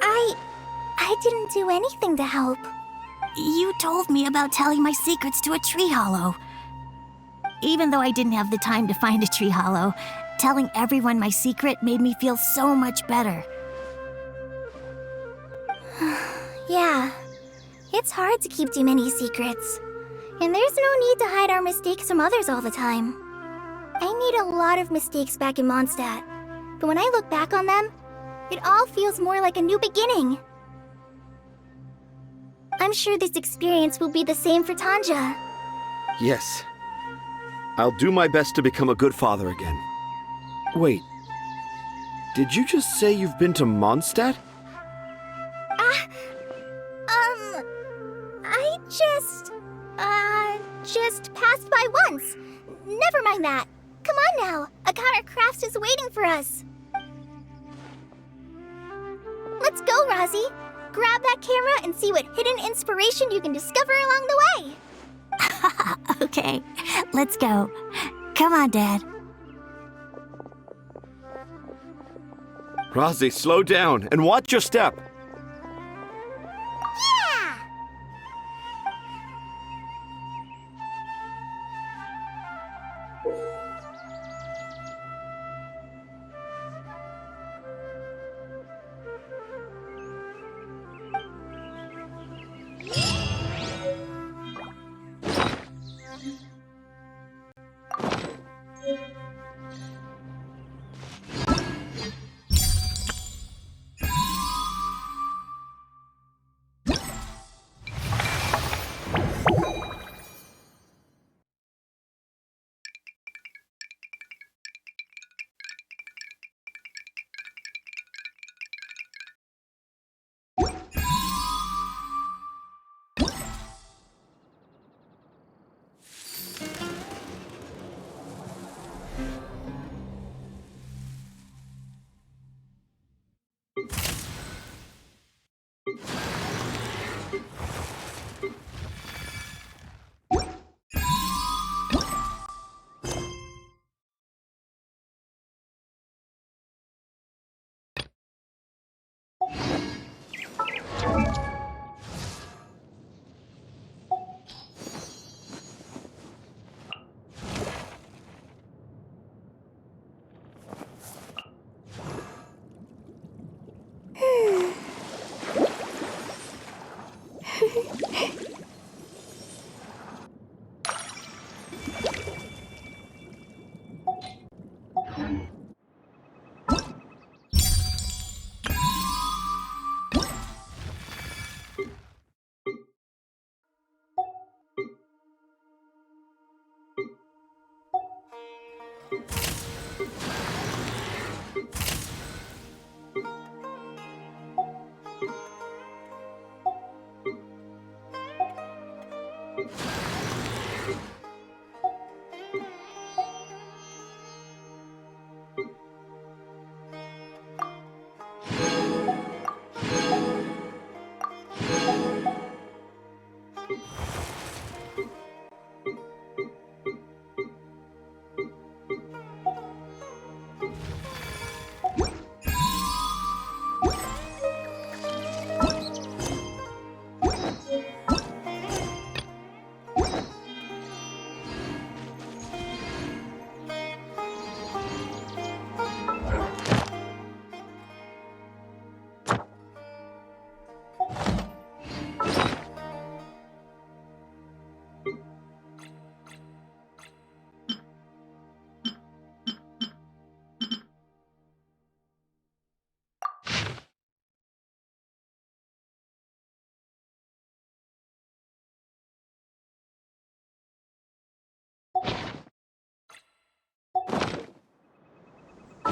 I didn't do anything to help. You told me about telling my secrets to a tree hollow. Even though I didn't have the time to find a tree hollow, telling everyone my secret made me feel so much better. Yeah, it's hard to keep too many secrets. And there's no need to hide our mistakes from others all the time. I made a lot of mistakes back in Mondstadt, but when I look back on them, it all feels more like a new beginning. I'm sure this experience will be the same for Tanja. Yes. I'll do my best to become a good father again. Wait. Did you just say you've been to Mondstadt? I just passed by once. Never mind that. Come on now. Akara Crafts is waiting for us. Let's go, Rozzy. Grab that camera and see what hidden inspiration you can discover along the way. Okay, let's go. Come on, Dad. Rozzy, slow down and watch your step.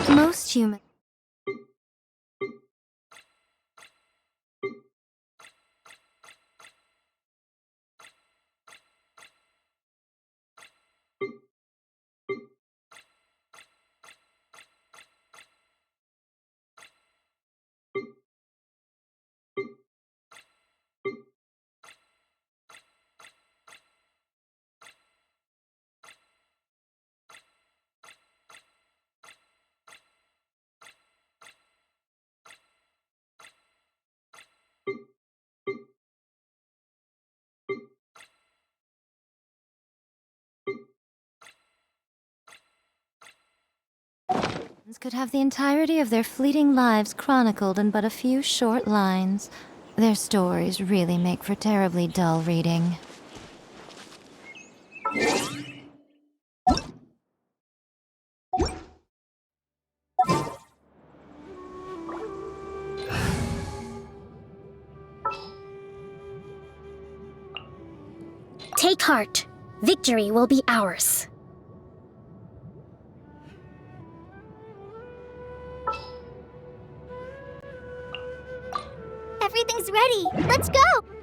Most humans. Could have the entirety of their fleeting lives chronicled in but a few short lines. Their stories really make for terribly dull reading. Take heart. Victory will be ours. Everything's ready. Let's go!